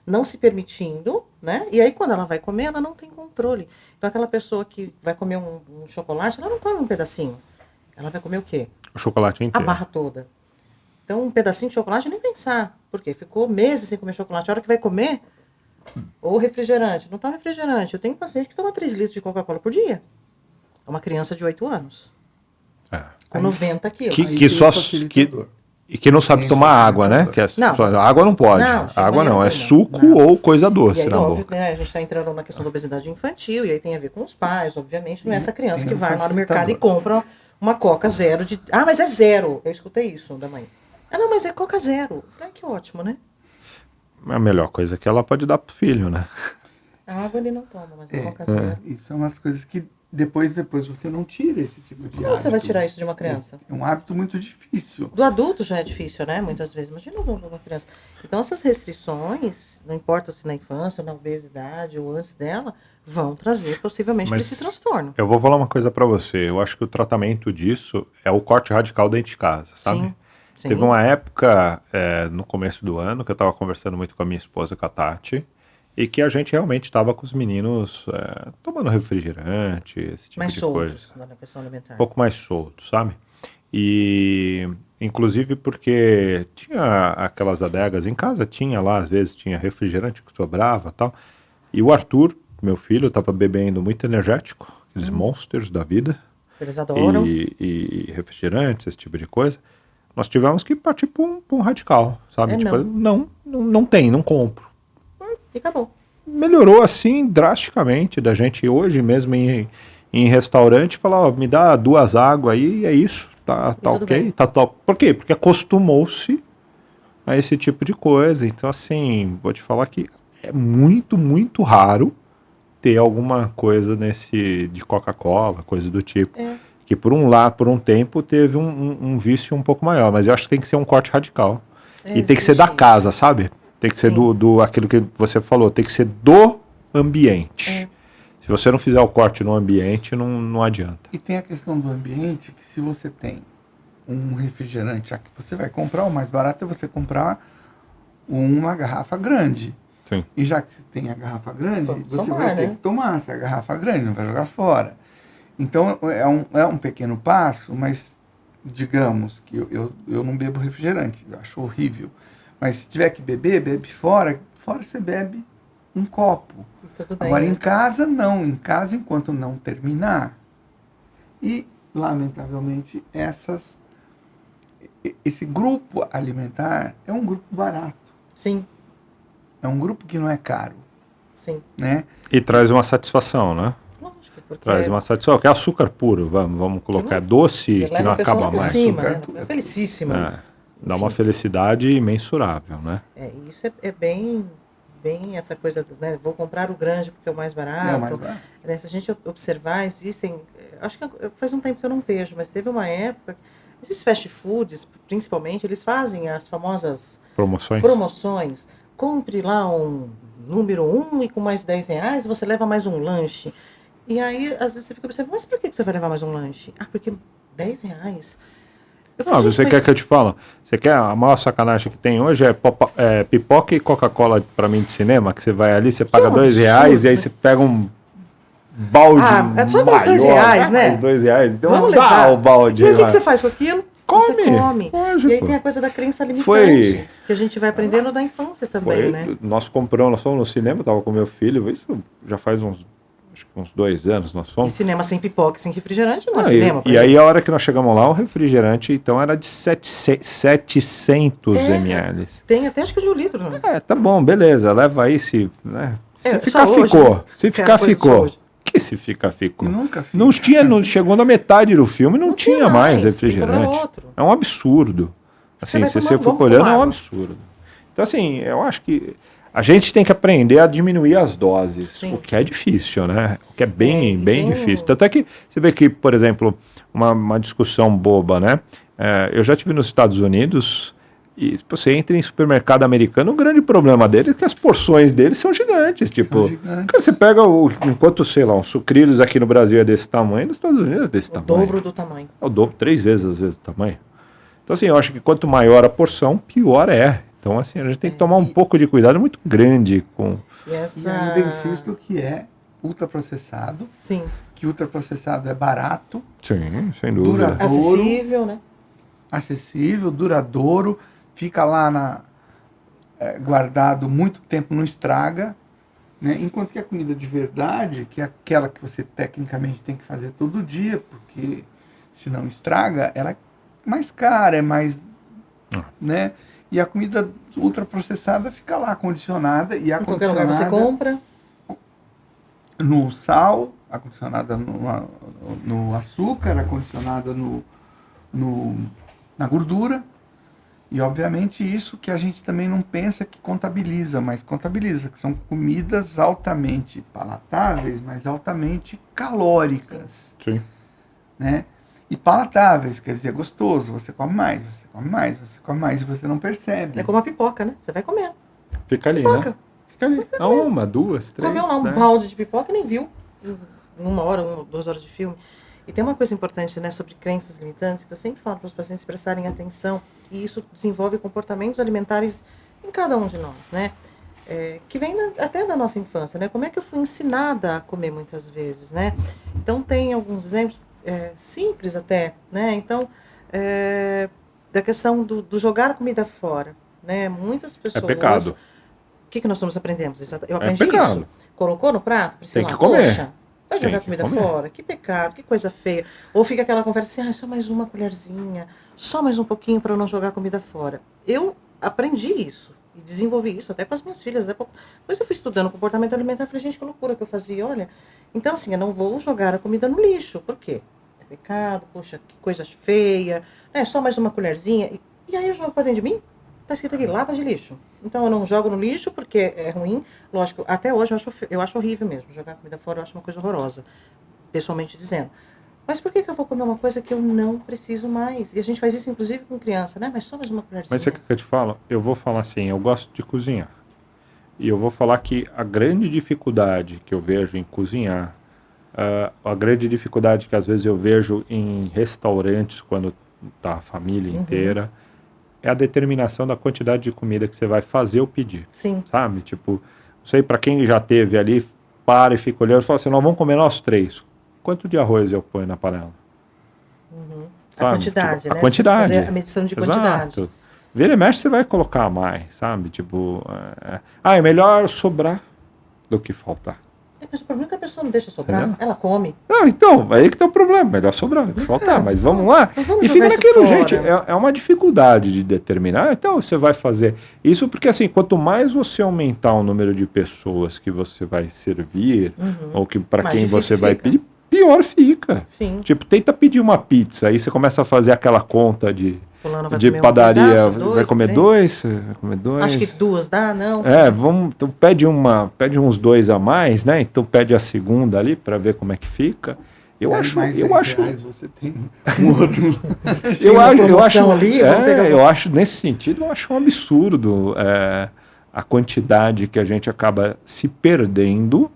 não se permitindo, né? E aí quando ela vai comer, ela não tem controle. Então aquela pessoa que vai comer um chocolate, ela não come um pedacinho. Ela vai comer o quê? O chocolate A inteiro. barra toda. Então, um pedacinho de chocolate, nem pensar. Por quê? Ficou meses sem comer chocolate. A hora que vai comer, ou refrigerante. Não toma refrigerante. Eu tenho paciente que toma 3 litros de Coca-Cola por dia. É uma criança de 8 anos. É. Com 90 quilos. Que, Aí que tem só o facilitador. e que não sabe Tem tomar água, né? facilitador. Que é, Não. só- água não pode. Não, água não, é não. suco Não. ou coisa E doce aí, na óbvio, boca. né, a gente está entrando na questão da obesidade infantil, e aí tem a ver com os pais, obviamente. Não é essa criança Tem que um vai lá no mercado e facilitador. compra uma Coca zero de... Ah, mas é zero. Eu escutei isso da mãe. Ah, não, mas é Coca zero. Eu falei, que ótimo, né? A melhor coisa que ela pode dar pro filho, né? A água ele não toma, mas a É, Coca zero. E são umas coisas que depois você não tira esse tipo de Como hábito. você vai tirar isso de uma criança? É um hábito muito difícil. Do adulto já é difícil, né? Muitas vezes. Imagina uma criança. Então, essas restrições, não importa se na infância, ou na obesidade, ou antes dela, vão trazer possivelmente para Mas esse transtorno. Eu vou falar uma coisa pra você. Eu acho que o tratamento disso é o corte radical dentro de casa, sabe? Sim. Sim. Teve uma época, no começo do ano, que eu estava conversando muito com a minha esposa, com a Tati, e que a gente realmente estava com os meninos tomando refrigerante, esse tipo mais de soltos coisa. na questão alimentar. Um pouco mais solto, sabe? E, inclusive, porque tinha aquelas adegas, em casa tinha lá, às vezes tinha refrigerante que sobrava e tal, e o Arthur, meu filho, estava bebendo muito energético, aqueles monsters da vida, Eles adoram. e refrigerantes, esse tipo de coisa. Nós tivemos que partir para um radical, sabe? É, Tipo, não. não tem, não compro. E acabou. Melhorou assim drasticamente da gente hoje mesmo em restaurante falar, ó, me dá 2 águas aí e é isso, tá tudo ok, bem. tá top. Por quê? Porque acostumou-se a esse tipo de coisa. Então, assim, vou te falar que é muito, muito raro ter alguma coisa de Coca-Cola, coisa do tipo. É. Que por um tempo teve um vício um pouco maior, mas eu acho que tem que ser um corte radical. E tem que ser da existe casa, sabe? Tem que ser Sim. do aquilo que você falou, tem que ser do ambiente. É. Se você não fizer o corte no ambiente, não adianta. E tem a questão do ambiente, que se você tem um refrigerante, já que você vai comprar, o mais barato é você comprar uma garrafa grande. Sim. E já que você tem a garrafa grande, Vamos você tomar, vai ter né? que tomar essa garrafa grande, não vai jogar fora. Então é um pequeno passo, mas digamos que eu não bebo refrigerante, eu acho horrível. Mas se tiver que beber, bebe fora. Fora você bebe um copo. Tudo bem, Agora né? em casa não, em casa enquanto não terminar. E lamentavelmente esse grupo alimentar é um grupo barato, Sim, é um grupo que não é caro, sim. né? E traz uma satisfação, né? Lógico, porque Traz uma satisfação, que é açúcar puro, vamos colocar. É doce ele que leva não a pessoa acaba lá pra mais. cima, né? Açúcar, É felicíssima. É, dá uma Enfim. felicidade imensurável, né? Isso é bem essa coisa, né? Vou comprar o grande porque é o mais barato. É o mais barato. Né, se a gente observar, existem... Acho que faz um tempo que eu não vejo, mas teve uma época... Esses fast foods, principalmente, eles fazem as famosas Promoções. promoções. Compre lá um número 1 e com mais R$10 você leva mais um lanche. E aí, às vezes, você fica pensando, mas por que você vai levar mais um lanche? Ah, porque R$10? Eu Não, falei, você gente, quer mas- que eu te fale? Você quer a maior sacanagem que tem hoje é pipoca e Coca-Cola pra mim de cinema, que você vai ali, você paga um R$2 e absurdo, aí né? você pega um balde Ah, é só mais maior, R$2, né? Mais R$2, então Vamos dá levar. o balde. E aí, o que lá. você faz com aquilo? Come, Você come. lógico. E aí tem a coisa da crença limitante, Foi- que a gente vai aprendendo da infância também, né? Nós fomos no cinema, eu tava com meu filho, isso já faz acho que uns 2 anos nós E fomos. cinema sem pipoca, sem refrigerante, não é Ah, cinema. pra e aí eles. a hora que nós chegamos lá, o refrigerante então era de 700 ml. Tem até acho que de 1 litro, né? Tá bom, beleza, leva aí se, né? Se É, ficar, só hoje, ficou. né? Se Que é ficar, a coisa de ficou. hoje. Que se ficar, ficou. E nunca fica. Não chegou na metade do filme, não tinha mais tem que comprar refrigerante. outro. É um absurdo. Assim, vai se tomar, você for vamos olhando, tomar é um água. absurdo. Então, assim, eu acho que A gente tem que aprender a diminuir as doses, Sim. o que é difícil, né? O que é bem tem difícil. Tanto é que você vê que, por exemplo, uma discussão boba, né? Eu já estive nos Estados Unidos e você entra em supermercado americano, o grande problema deles é que as porções deles são gigantes. Tipo, quando você pega, enquanto, sei lá, um sucrilhos aqui no Brasil é desse tamanho, nos Estados Unidos é desse tamanho. O dobro do tamanho. É o dobro, 3 vezes às vezes o tamanho. Então, assim, eu acho que quanto maior a porção, pior é. Então, assim, a gente tem que tomar um pouco de cuidado muito grande com... E ainda insisto que é ultraprocessado. Sim. Que ultraprocessado é barato. Sim, sem dúvida. Duradouro. Acessível, né? Acessível, duradouro. Fica lá guardado muito tempo, não estraga. Né? Enquanto que a comida de verdade, que é aquela que você tecnicamente tem que fazer todo dia, porque se não estraga, ela é mais cara, é mais... né? E a comida ultraprocessada fica lá acondicionada. E Em qualquer lugar você compra. No sal, acondicionada no açúcar, acondicionada na gordura. E, obviamente, isso que a gente também não pensa que contabiliza, mas contabiliza, que são comidas altamente palatáveis, mas altamente calóricas. Sim. Né? E palatáveis, quer dizer, gostoso. Você come mais, você come mais, você come mais e você não percebe. É como a pipoca, né? Você vai comendo. Fica ali, Pipoca. né? Fica ali. Uma, 2, 3. Comeu lá um balde de pipoca e nem viu. 1 hora, 2 horas de filme. E tem uma coisa importante, né, sobre crenças limitantes, que eu sempre falo para os pacientes prestarem atenção, e isso desenvolve comportamentos alimentares em cada um de nós, né? Que vem até da nossa infância, né? Como é que eu fui ensinada a comer muitas vezes, né? Então tem alguns exemplos simples até, né? Então, da questão do jogar a comida fora, né? Muitas pessoas... É pecado. O que nós aprendemos? Eu aprendi pecado. isso. Colocou no prato, Priscila, Tem que comer. Poxa, vai jogar comida fora? Que pecado, que coisa feia. Ou fica aquela conversa assim, só mais uma colherzinha, só mais um pouquinho para eu não jogar comida fora. Eu aprendi isso e desenvolvi isso até com as minhas filhas. Depois eu fui estudando comportamento alimentar e falei, gente, que loucura que eu fazia, olha. Então, assim, eu não vou jogar a comida no lixo. Por quê? É pecado, poxa, que coisa feia. Só mais uma colherzinha. E aí eu jogo para dentro de mim? Tá escrito aqui, lata de lixo. Então eu não jogo no lixo porque é ruim. Lógico, até hoje eu acho horrível mesmo. Jogar comida fora eu acho uma coisa horrorosa, pessoalmente dizendo. Mas por que eu vou comer uma coisa que eu não preciso mais? E a gente faz isso inclusive com criança, né? Mas só mais uma colherzinha. Mas você quer que eu te falo? Eu vou falar assim, eu gosto de cozinhar. E eu vou falar que a grande dificuldade que eu vejo em cozinhar, a grande dificuldade que às vezes eu vejo em restaurantes, quando tá a família inteira, é a determinação da quantidade de comida que você vai fazer ou pedir. Sim. Sabe? Tipo, não sei, para quem já teve ali, para e fica olhando e fala assim, nós vamos comer nós 3. Quanto de arroz eu ponho na panela? A quantidade, tipo, né? A quantidade. Fazer a medição de quantidade. Exato. Vira e mexe, você vai colocar mais, sabe? Tipo, é melhor sobrar do que faltar. Mas o problema é que a pessoa não deixa sobrar, Entendeu? ela come. Não, então, aí que tá o problema, melhor sobrar do que faltar, mas vamos lá. Vamos E fica jogar isso naquilo, fora. gente, é uma dificuldade de determinar, então você vai fazer isso porque assim, quanto mais você aumentar o número de pessoas que você vai servir, ou que para Mais quem difícil você vai fica. pedir, pior fica. Sim. Tipo, tenta pedir uma pizza, aí você começa a fazer aquela conta de Fulano vai comer padaria, um pedaço, vai comer 3. dois, vai comer 2. Acho que 2 dá, não. Então pede uns 2 a mais, né? Então pede a segunda ali para ver como é que fica. Eu acho, você tem um outro. eu acho nesse sentido, eu acho um absurdo a quantidade que a gente acaba se perdendo,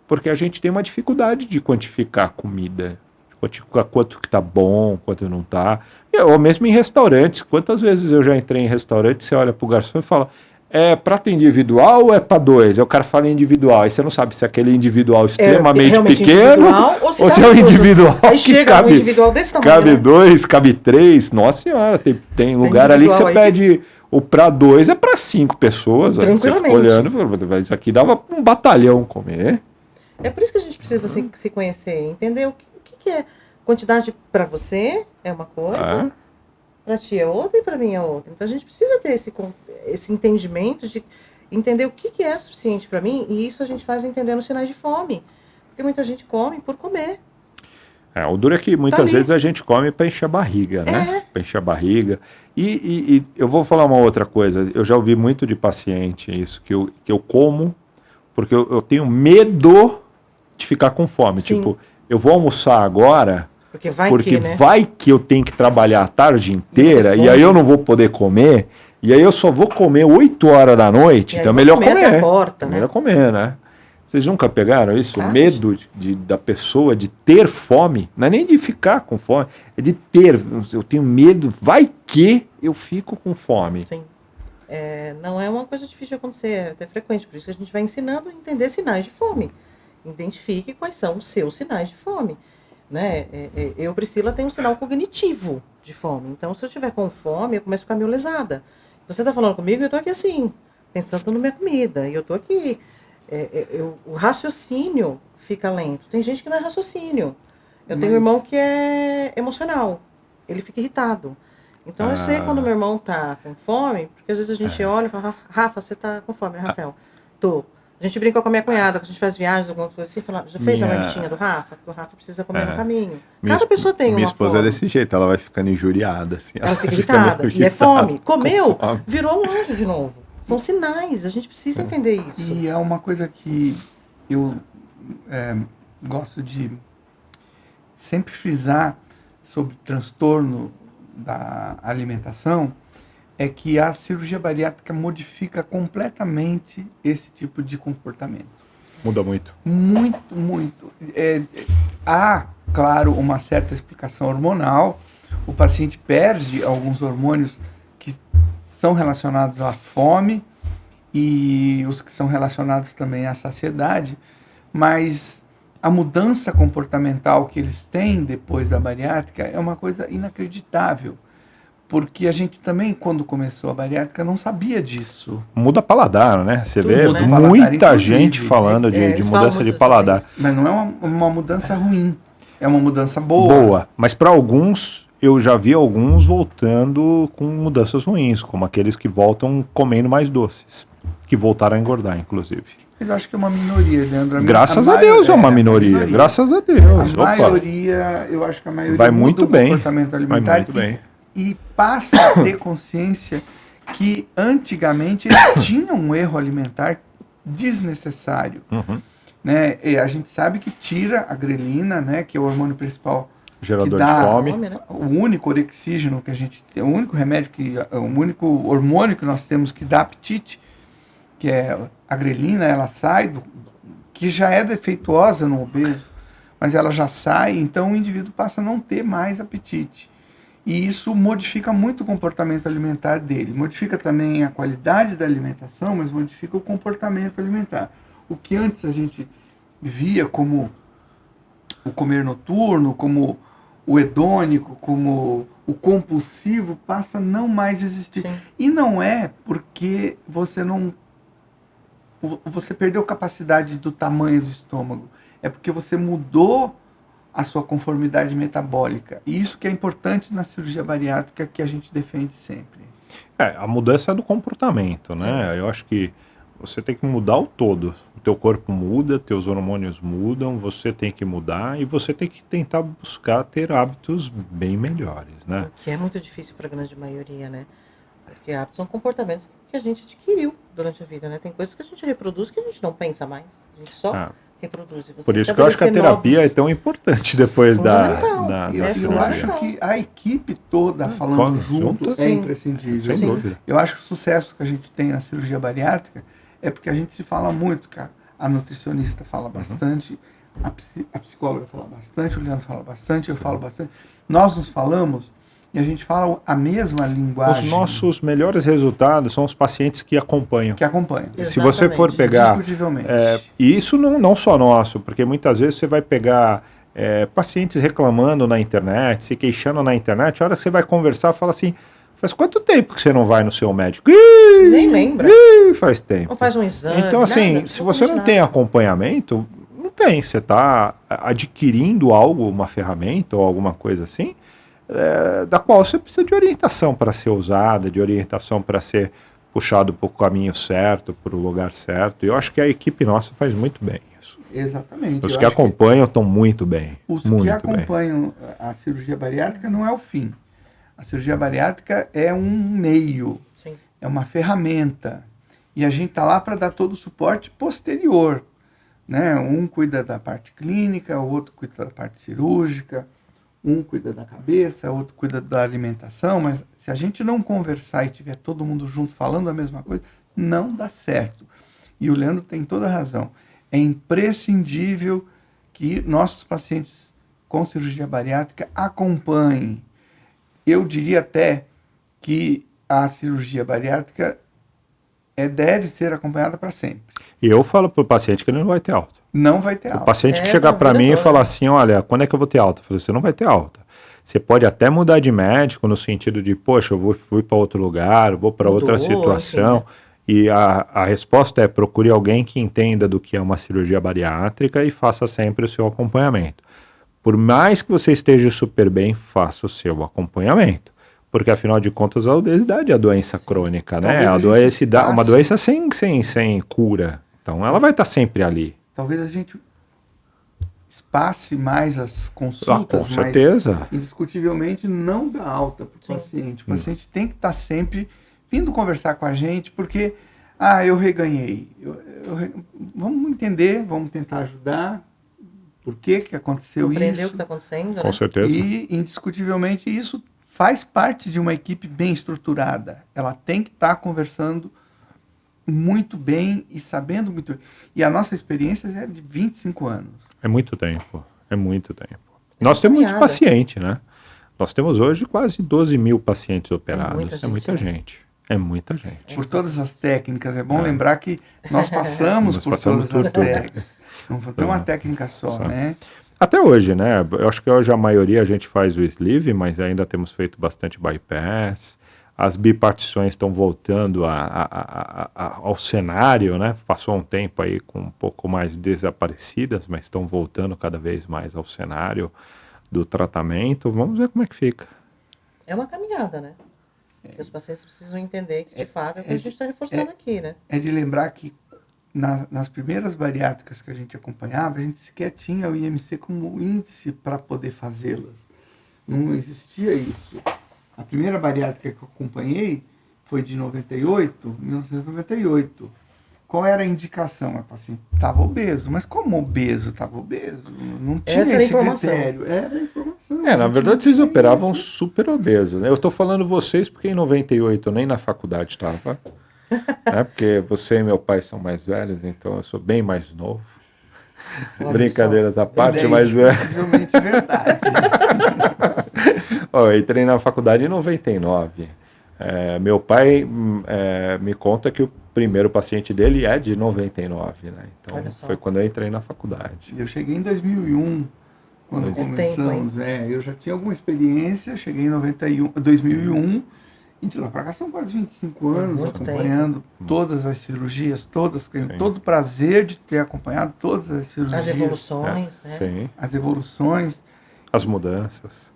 porque a gente tem uma dificuldade de quantificar a comida. Quanto que tá bom, quanto não tá. Ou mesmo em restaurantes. Quantas vezes eu já entrei em restaurante, você olha pro garçom e fala, é prato individual ou é para 2? Aí o cara fala individual. Aí você não sabe se é aquele individual extremamente pequeno ou se é o individual aí que chega cabe, um individual desse tamanho, cabe né? 2, cabe 3. Nossa senhora, tem lugar ali que você pede o para 2 é para 5 pessoas. Aí você fica olhando e fala, isso aqui dava um batalhão comer. É por isso que a gente precisa se conhecer, entender o que é. Quantidade para você é uma coisa, para ti é outra e para mim é outra. Então a gente precisa ter esse entendimento de entender o que é suficiente para mim, e isso a gente faz entendendo os sinais de fome. Porque muita gente come por comer. O duro é que muitas ali. vezes a gente come para encher a barriga, né? Para encher a barriga. E eu vou falar uma outra coisa. Eu já ouvi muito de paciente isso, que eu como porque eu tenho medo de ficar com fome. Sim. Tipo, eu vou almoçar agora Porque vai porque que, né? vai que eu tenho que trabalhar a tarde inteira e aí eu não vou poder comer. E aí eu só vou comer 8 horas da noite. E aí Então é vai melhor comer até a comer. porta, É né? melhor comer, né? Vocês nunca pegaram isso? O Ah, medo da pessoa de ter fome, não é nem de ficar com fome, é de ter. Eu tenho medo, vai que eu fico com fome. Sim. Não é uma coisa difícil de acontecer, é até frequente. Por isso que a gente vai ensinando a entender sinais de fome. Identifique quais são os seus sinais de fome. Né? Eu, Priscila, tenho um sinal cognitivo de fome. Então, se eu estiver com fome, eu começo a ficar meio lesada. Você está falando comigo e eu estou aqui assim, pensando na minha comida. E eu estou aqui. O raciocínio fica lento. Tem gente que não é raciocínio. Eu tenho um irmão que é emocional. Ele fica irritado. Então eu sei quando meu irmão tá com fome, porque às vezes a gente olha e fala, Rafa, você tá com fome, né, Rafael? Tô. A gente brinca com a minha cunhada, que a gente faz viagens, alguma coisa assim, fala, já fez a marmitinha do Rafa? Porque o Rafa precisa comer no caminho. Cada pessoa tem uma Minha esposa fome. é desse jeito, ela vai ficando injuriada. Assim, Ela fica meio irritada. E é irritada, fome. com Comeu, fome. virou um anjo de novo. São sinais, a gente precisa entender isso. E é uma coisa que eu gosto de sempre frisar sobre transtorno da alimentação, é que a cirurgia bariátrica modifica completamente esse tipo de comportamento. Muda muito. Muito, muito. Há, claro, uma certa explicação hormonal. O paciente perde alguns hormônios que são relacionados à fome e os que são relacionados também à saciedade, mas a mudança comportamental que eles têm depois da bariátrica é uma coisa inacreditável. Porque a gente também, quando começou a bariátrica, não sabia disso. Muda paladar, né? Você Tudo, vê né? Paladar, muita inclusive. gente falando de eles falam mudança de muito paladar. Mas não é uma mudança ruim, é uma mudança boa. Boa. Mas para alguns, eu já vi alguns voltando com mudanças ruins, como aqueles que voltam comendo mais doces, que voltaram a engordar, inclusive. Mas eu acho que é uma minoria, Leandro. Graças a Deus é uma minoria. Graças a Deus. A maioria, eu acho que a maioria Vai muda muito o bem. comportamento Vai alimentar muito bem. e passa a ter consciência que antigamente eles tinham um erro alimentar desnecessário. Uhum. Né? E a gente sabe que tira a grelina, né, que é o hormônio principal Gerador que dá de fome. Né? o único orexígeno que a gente tem, o único remédio o único hormônio que nós temos que dá apetite, que é a grelina, ela sai que já é defeituosa no obeso, mas ela já sai, então o indivíduo passa a não ter mais apetite. E isso modifica muito o comportamento alimentar dele. Modifica também a qualidade da alimentação, mas modifica o comportamento alimentar. O que antes a gente via como o comer noturno, como o hedônico, como o compulsivo, passa a não mais existir. Sim. E não é porque você perdeu capacidade do tamanho do estômago. É porque você mudou a sua conformidade metabólica. E isso que é importante na cirurgia bariátrica, que a gente defende sempre. A mudança é do comportamento, né? Eu acho que você tem que mudar o todo. O teu corpo muda, teus hormônios mudam, você tem que mudar e você tem que tentar buscar ter hábitos bem melhores, né? O que é muito difícil para a grande maioria, né? Porque hábitos são comportamentos que a gente adquiriu durante a vida, né? Tem coisas que a gente reproduz que a gente não pensa mais. A gente só reproduz. E você por isso que eu acho que a terapia é tão importante depois da Eu cirurgia. acho que a equipe toda falando junto é sim, imprescindível. sem dúvida. Eu acho que o sucesso que a gente tem na cirurgia bariátrica é porque a gente se fala muito, cara. A nutricionista fala bastante, a psicóloga fala bastante, o Leandro fala bastante, eu falo bastante. Nós nos falamos e a gente fala a mesma linguagem. Os nossos melhores resultados são os pacientes que acompanham. Que acompanham. Se você for pegar... Indiscutivelmente. E isso não só nosso, porque muitas vezes você vai pegar pacientes reclamando na internet, se queixando na internet, a hora que você vai conversar, fala assim, faz quanto tempo que você não vai no seu médico? Nem lembra. Faz tempo. Não faz um exame. Então, assim, nada, se você não tem acompanhamento, não tem. Você está adquirindo algo, uma ferramenta ou alguma coisa assim, da qual você precisa de orientação para ser usada, de orientação para ser puxado para o caminho certo, para o lugar certo. E eu acho que a equipe nossa faz muito bem isso. Exatamente. Os Eu que acho acompanham estão muito bem. os muito que bem. acompanham a cirurgia bariátrica não é o fim. A cirurgia bariátrica é um meio, Sim. é uma ferramenta. E a gente está lá para dar todo o suporte posterior. Né? Um cuida da parte clínica, o outro cuida da parte cirúrgica, um cuida da cabeça, o outro cuida da alimentação, mas se a gente não conversar e tiver todo mundo junto falando a mesma coisa, não dá certo. E o Leandro tem toda a razão. É imprescindível que nossos pacientes com cirurgia bariátrica acompanhem. Eu diria até que a cirurgia bariátrica deve ser acompanhada para sempre. E eu falo para o paciente que ele não vai ter alta. Não vai ter O alta. paciente que chegar para mim e falar assim, olha, quando é que eu vou ter alta? Eu falo, você não vai ter alta. Você pode até mudar de médico no sentido de, poxa, eu fui para outro lugar, vou para outra situação. Enfim, né? E a resposta é, procure alguém que entenda do que é uma cirurgia bariátrica e faça sempre o seu acompanhamento. Por mais que você esteja super bem, faça o seu acompanhamento. Porque, afinal de contas, a obesidade é a doença crônica, né? Uma doença sem cura. Então, ela vai estar sempre ali. Talvez a gente espace mais as consultas, com certeza. Mas indiscutivelmente não dá alta para o paciente. O paciente tem que estar sempre vindo conversar com a gente, porque, eu reganhei. Vamos entender, vamos tentar ajudar. Por que aconteceu isso? Compreender o que está acontecendo. Com certeza. E, indiscutivelmente, isso faz parte de uma equipe bem estruturada. Ela tem que estar conversando muito bem e sabendo muito bem. E a nossa experiência é de 25 anos. É muito tempo. Nós temos muito paciente, né? Nós temos hoje quase 12 mil pacientes operados. É muita gente. Por todas as técnicas. É bom lembrar que nós passamos por todas as técnicas. Não foi uma técnica só, né? Até hoje, né? Eu acho que hoje a maioria a gente faz o sleeve, mas ainda temos feito bastante bypass. As bipartições estão voltando ao cenário, né? Passou um tempo aí com um pouco mais desaparecidas, mas estão voltando cada vez mais ao cenário do tratamento. Vamos ver como é que fica. É uma caminhada, né? Os pacientes precisam entender que, de fato, é o que a gente está reforçando aqui, né? É de lembrar que nas primeiras bariátricas que a gente acompanhava, a gente sequer tinha o IMC como índice para poder fazê-las. Não existia isso. A primeira bariátrica que eu acompanhei foi de 1998. Qual era a indicação? A paciente estava obeso. Mas como obeso? Estava obeso. Não tinha esse critério. Era a informação. Na verdade, vocês operavam super obesos. Eu estou falando vocês porque em 98 nem na faculdade estava. Porque você e meu pai são mais velhos, então eu sou bem mais novo. Brincadeira da parte, mas é verdade. Eu entrei na faculdade em 99. Meu pai me conta que o primeiro paciente dele é de 99, né? Então foi quando eu entrei na faculdade. Eu cheguei em 2001, quando começamos. Eu já tinha alguma experiência, cheguei em 2001. E de lá para cá são quase 25 anos acompanhando todas as cirurgias, todo o prazer de ter acompanhado todas as cirurgias. As evoluções, né? Sim. As evoluções. As mudanças.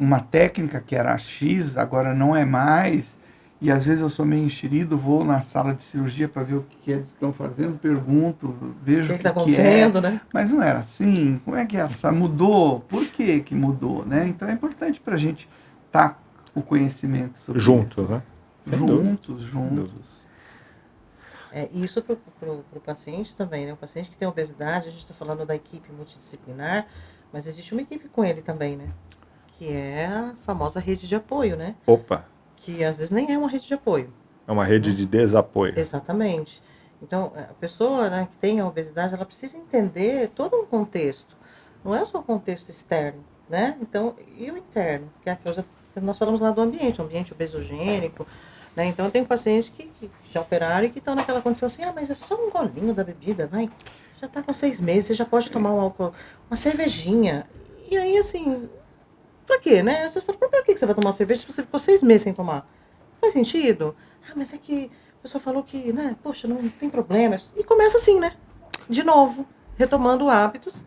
Uma técnica que era X, agora não é mais. E às vezes eu sou meio enxerido, vou na sala de cirurgia para ver o que eles estão fazendo, pergunto, vejo o que está acontecendo, né? Mas não era assim. Como é que essa mudou? Por que mudou, né? Então é importante para a gente estar o conhecimento sobre juntos, isso. Né? Juntos. Isso para o paciente também, né? O paciente que tem obesidade, a gente está falando da equipe multidisciplinar, mas existe uma equipe com ele também, né? Que é a famosa rede de apoio, né? Opa! Que às vezes nem é uma rede de apoio. É uma rede de desapoio. Exatamente. Então, a pessoa, né, que tem a obesidade, ela precisa entender todo um contexto. Não é só o contexto externo, né? Então, e o interno? Que é nós falamos lá do ambiente, obesogênico, né? Então, eu tenho pacientes que já operaram e que estão naquela condição assim, mas é só um golinho da bebida, vai. Já está com 6 meses, você já pode tomar um álcool, uma cervejinha. E aí, assim, pra quê, né? Você fala, pra que você vai tomar uma cerveja se você ficou 6 meses sem tomar? Faz sentido? Mas é que a pessoa falou que, né, poxa, não tem problema. E começa assim, né? De novo, retomando hábitos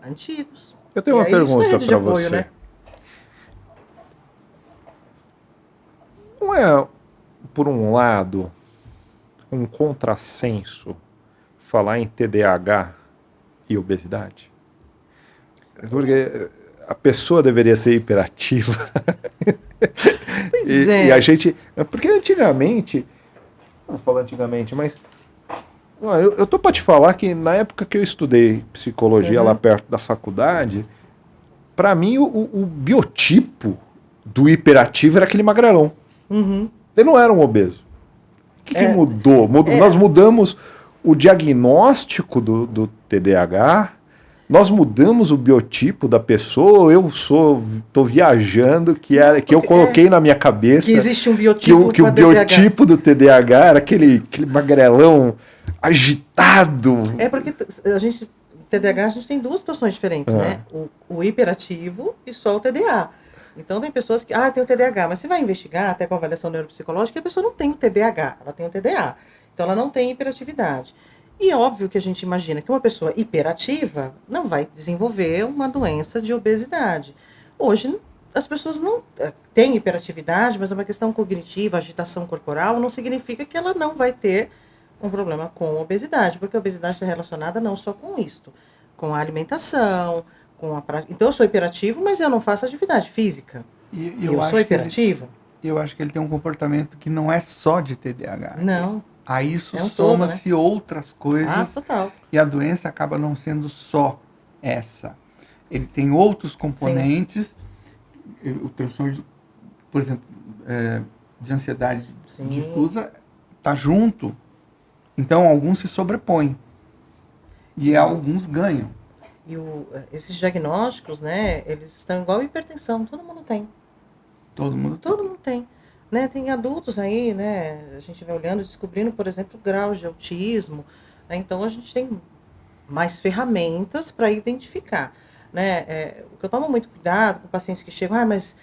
antigos. Eu tenho uma pergunta para você. Né? Não é, por um lado, um contrassenso falar em TDAH e obesidade? Porque a pessoa deveria ser hiperativa. Pois E a gente... Porque antigamente... Não falo antigamente, mas... Eu tô para te falar que na época que eu estudei psicologia lá perto da faculdade, para mim o biotipo do hiperativo era aquele magrelão. Uhum. Ele não era um obeso. O que mudou? Nós mudamos o diagnóstico do TDAH, nós mudamos o biotipo da pessoa. Tô viajando que eu coloquei na minha cabeça que existe um biotipo que o biotipo do TDAH era aquele magrelão agitado. É porque TDAH a gente tem duas situações diferentes, né? O hiperativo e só o TDA. Então tem pessoas que, tem o TDAH, mas você vai investigar até com a avaliação neuropsicológica, a pessoa não tem o TDAH, ela tem o TDA. Então ela não tem hiperatividade. E é óbvio que a gente imagina que uma pessoa hiperativa não vai desenvolver uma doença de obesidade. Hoje as pessoas não têm hiperatividade, mas é uma questão cognitiva, agitação corporal, não significa que ela não vai ter um problema com obesidade, porque a obesidade está relacionada não só com isto, com a alimentação, com a prática. Então eu sou hiperativo, mas eu não faço atividade física. E eu sou hiperativa? Eu acho que ele tem um comportamento que não é só de TDAH. Não. A isso todo, soma-se outras coisas total. e a doença acaba não sendo só essa. Ele tem outros componentes. O transtorno, por exemplo, de ansiedade difusa está junto. Então, alguns se sobrepõem e alguns ganham. E esses diagnósticos, né, eles estão igual a hipertensão, todo mundo tem. Todo mundo tem. Né, tem adultos aí, né, a gente vai olhando, descobrindo, por exemplo, graus de autismo. Né, então, a gente tem mais ferramentas para identificar. Né? O que eu tomo muito cuidado com pacientes que chegam, mas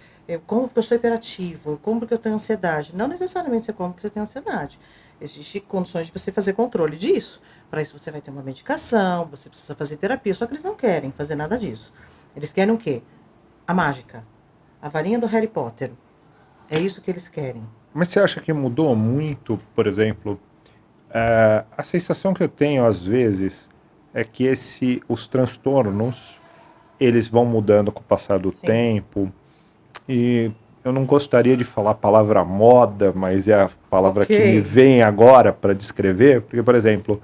como que eu sou hiperativo, como que eu tenho ansiedade? Não necessariamente você como que você tem ansiedade. Existem condições de você fazer controle disso. Para isso você vai ter uma medicação, você precisa fazer terapia, só que eles não querem fazer nada disso. Eles querem o quê? A mágica. A varinha do Harry Potter. É isso que eles querem. Mas você acha que mudou muito, por exemplo, a sensação que eu tenho às vezes é que os transtornos, eles vão mudando com o passar do tempo, e eu não gostaria de falar a palavra moda, mas é a palavra que me vem agora para descrever, porque, por exemplo,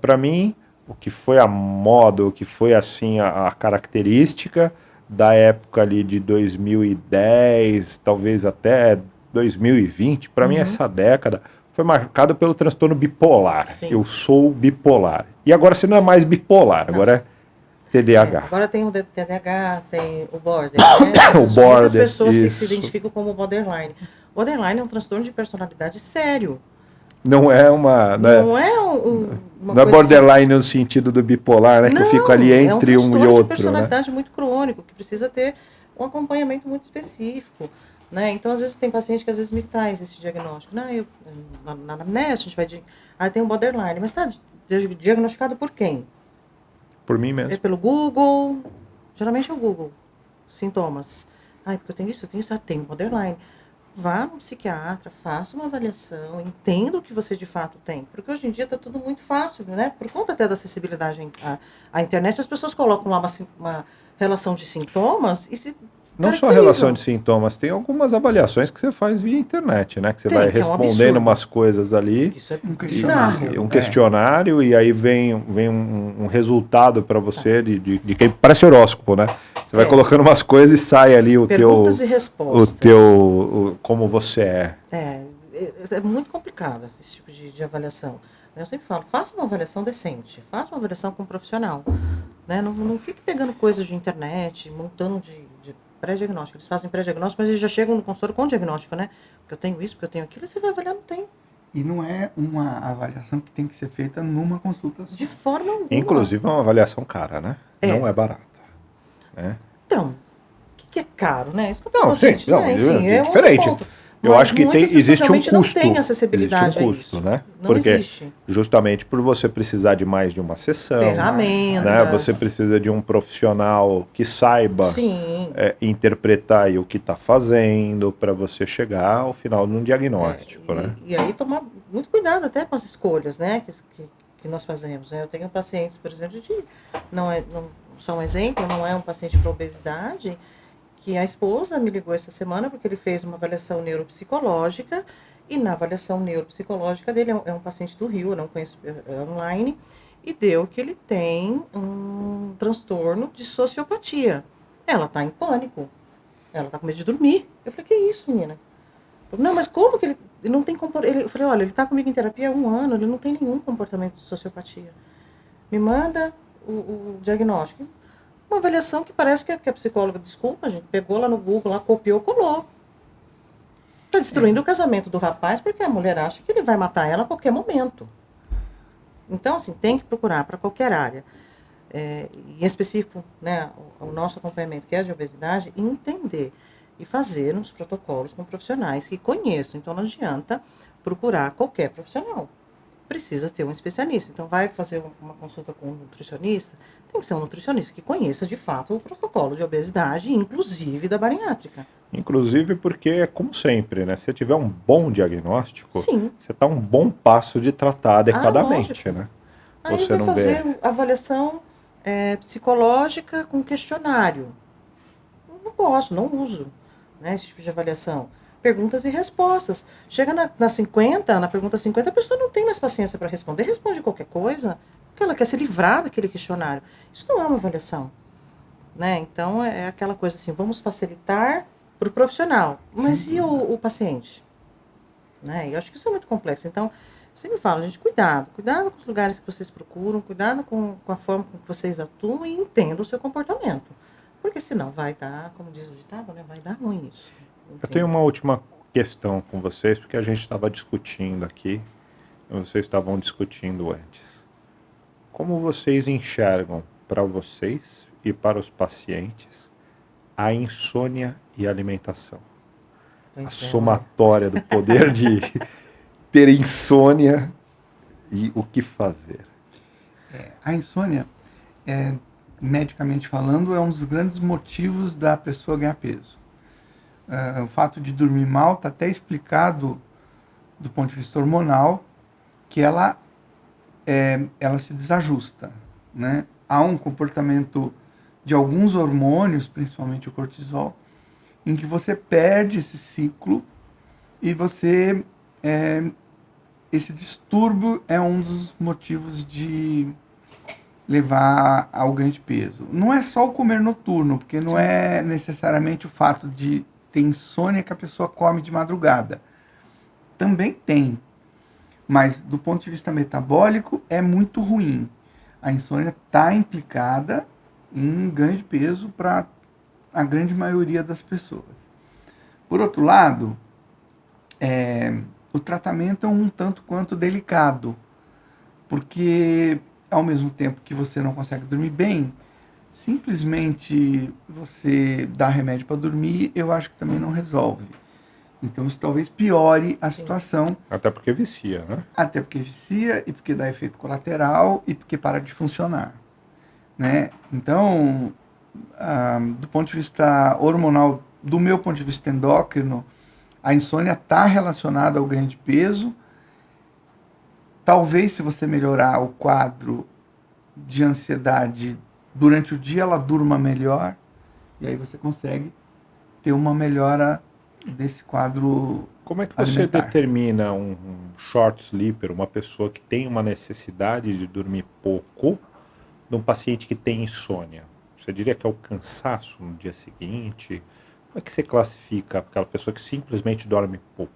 para mim, o que foi a moda, o que foi assim a característica da época ali de 2010, talvez até 2020, para mim essa década foi marcada pelo transtorno bipolar. Sim. Eu sou bipolar. E agora você não é mais bipolar, agora é TDAH. Agora tem o TDAH, tem o border, né? O border, muitas pessoas se isso. identificam como borderline. Borderline é um transtorno de personalidade sério. Não é uma... Não é uma não é coisa borderline no sentido do bipolar, né? Não, que eu fico ali entre um e É um transtorno de outro. personalidade muito crônico, que precisa ter um acompanhamento muito específico. Né? Então, às vezes, tem paciente que às vezes me traz esse diagnóstico. Na anamnese, a gente vai... tem um borderline. Mas está diagnosticado por quem? Por mim mesmo. É pelo Google. Geralmente é o Google. Sintomas. Porque eu tenho isso, tenho borderline. Vá no psiquiatra, faça uma avaliação, entenda o que você de fato tem. Porque hoje em dia está tudo muito fácil, né? Por conta até da acessibilidade à internet, as pessoas colocam lá uma relação de sintomas e se... Não só a relação de sintomas, tem algumas avaliações que você faz via internet, né? Que você vai respondendo umas coisas ali. Isso é bizarro. Um questionário, e aí vem um resultado para você de quem parece horóscopo, né? Você vai colocando umas coisas e sai ali o perguntas e respostas. Como você é. É muito complicado esse tipo de avaliação. Eu sempre falo, faça uma avaliação decente, faça uma avaliação com um profissional. Né? Não fique pegando coisas de internet, montando de pré-diagnóstico. Eles fazem pré-diagnóstico, mas eles já chegam no consultório com diagnóstico, né? Porque eu tenho isso, porque eu tenho aquilo, e você vai avaliar, não tem. E não é uma avaliação que tem que ser feita numa consulta só. De forma alguma. Inclusive é uma avaliação cara, né? Não é barata. Né? Então, o que é caro, né? Isso que eu não, falo, sim, gente, não, né? Enfim, é diferente. Eu Mas acho que muitas pessoas existe um realmente não custo. têm acessibilidade Existe um a custo, isso. né? Não Porque existe. justamente por você precisar de mais de uma sessão, Ferramentas. né? Você precisa de um profissional que saiba Sim. interpretar aí o que está fazendo para você chegar ao final de um diagnóstico, né? E aí tomar muito cuidado até com as escolhas, né, que nós fazemos. Né? Eu tenho pacientes, por exemplo, não só um exemplo, não é um paciente para obesidade, que a esposa me ligou essa semana porque ele fez uma avaliação neuropsicológica e na avaliação neuropsicológica dele, é um paciente do Rio, eu não conheço online, e deu que ele tem um transtorno de sociopatia. Ela está em pânico, ela está com medo de dormir. Eu falei, que isso, menina? Não, mas como que ele não tem comportamento? Eu falei, olha, ele está comigo em terapia há 1 ano, ele não tem nenhum comportamento de sociopatia. Me manda o diagnóstico. Uma avaliação que parece que a psicóloga, desculpa, gente, pegou lá no Google, lá copiou, colou. Está destruindo o casamento do rapaz porque a mulher acha que ele vai matar ela a qualquer momento. Então, assim, tem que procurar para qualquer área. Em específico, né, o nosso acompanhamento, que é de obesidade, entender e fazer uns protocolos com profissionais que conheçam. Então, não adianta procurar qualquer profissional. Precisa ter um especialista. Então, vai fazer uma consulta com um nutricionista, tem que ser um nutricionista que conheça, de fato, o protocolo de obesidade, inclusive da bariátrica. Inclusive porque, como sempre, né? Se tiver um bom diagnóstico, Sim. você está um bom passo de tratar adequadamente, lógico. né? Aí Você vai não fazer vê... avaliação psicológica com questionário. Não posso, não uso, né, esse tipo de avaliação. Perguntas e respostas. Chega na pergunta 50, a pessoa não tem mais paciência para responder, responde qualquer coisa, porque ela quer se livrar daquele questionário. Isso não é uma avaliação. Né? Então, é aquela coisa assim, vamos facilitar para o profissional. Mas e o paciente? Né? Eu acho que isso é muito complexo. Então, eu sempre falo, gente, cuidado com os lugares que vocês procuram, cuidado com a forma com que vocês atuam e entendam o seu comportamento. Porque senão vai dar, como diz o ditado, né? Vai dar ruim isso. Eu tenho uma última questão com vocês, porque a gente estava discutindo aqui, vocês estavam discutindo antes. Como vocês enxergam para vocês e para os pacientes a insônia e a alimentação? A somatória do poder de ter insônia e o que fazer. A insônia, medicamente falando, é um dos grandes motivos da pessoa ganhar peso. O fato de dormir mal está até explicado do ponto de vista hormonal, que ela se desajusta, né? Há um comportamento de alguns hormônios, principalmente o cortisol, em que você perde esse ciclo e você esse distúrbio é um dos motivos de levar ao ganho de peso. Não é só o comer noturno, porque não é necessariamente o fato de ter insônia que a pessoa come de madrugada. Também tem, mas do ponto de vista metabólico é muito ruim. A insônia está implicada em ganho de peso para a grande maioria das pessoas. Por outro lado, o tratamento é um tanto quanto delicado, porque ao mesmo tempo que você não consegue dormir bem, simplesmente você dá remédio para dormir, eu acho que também não resolve. Então isso talvez piore a situação. Até porque vicia, né? Até porque vicia, e porque dá efeito colateral, e porque para de funcionar. Né? Então, do ponto de vista hormonal, do meu ponto de vista endócrino, a insônia está relacionada ao ganho de peso. Talvez, se você melhorar o quadro de ansiedade durante o dia, ela durma melhor, e aí você consegue ter uma melhora desse quadro. Como é que você alimentar. determina um short sleeper, uma pessoa que tem uma necessidade de dormir pouco, de um paciente que tem insônia? Você diria que é o cansaço no dia seguinte? Como é que você classifica aquela pessoa que simplesmente dorme pouco?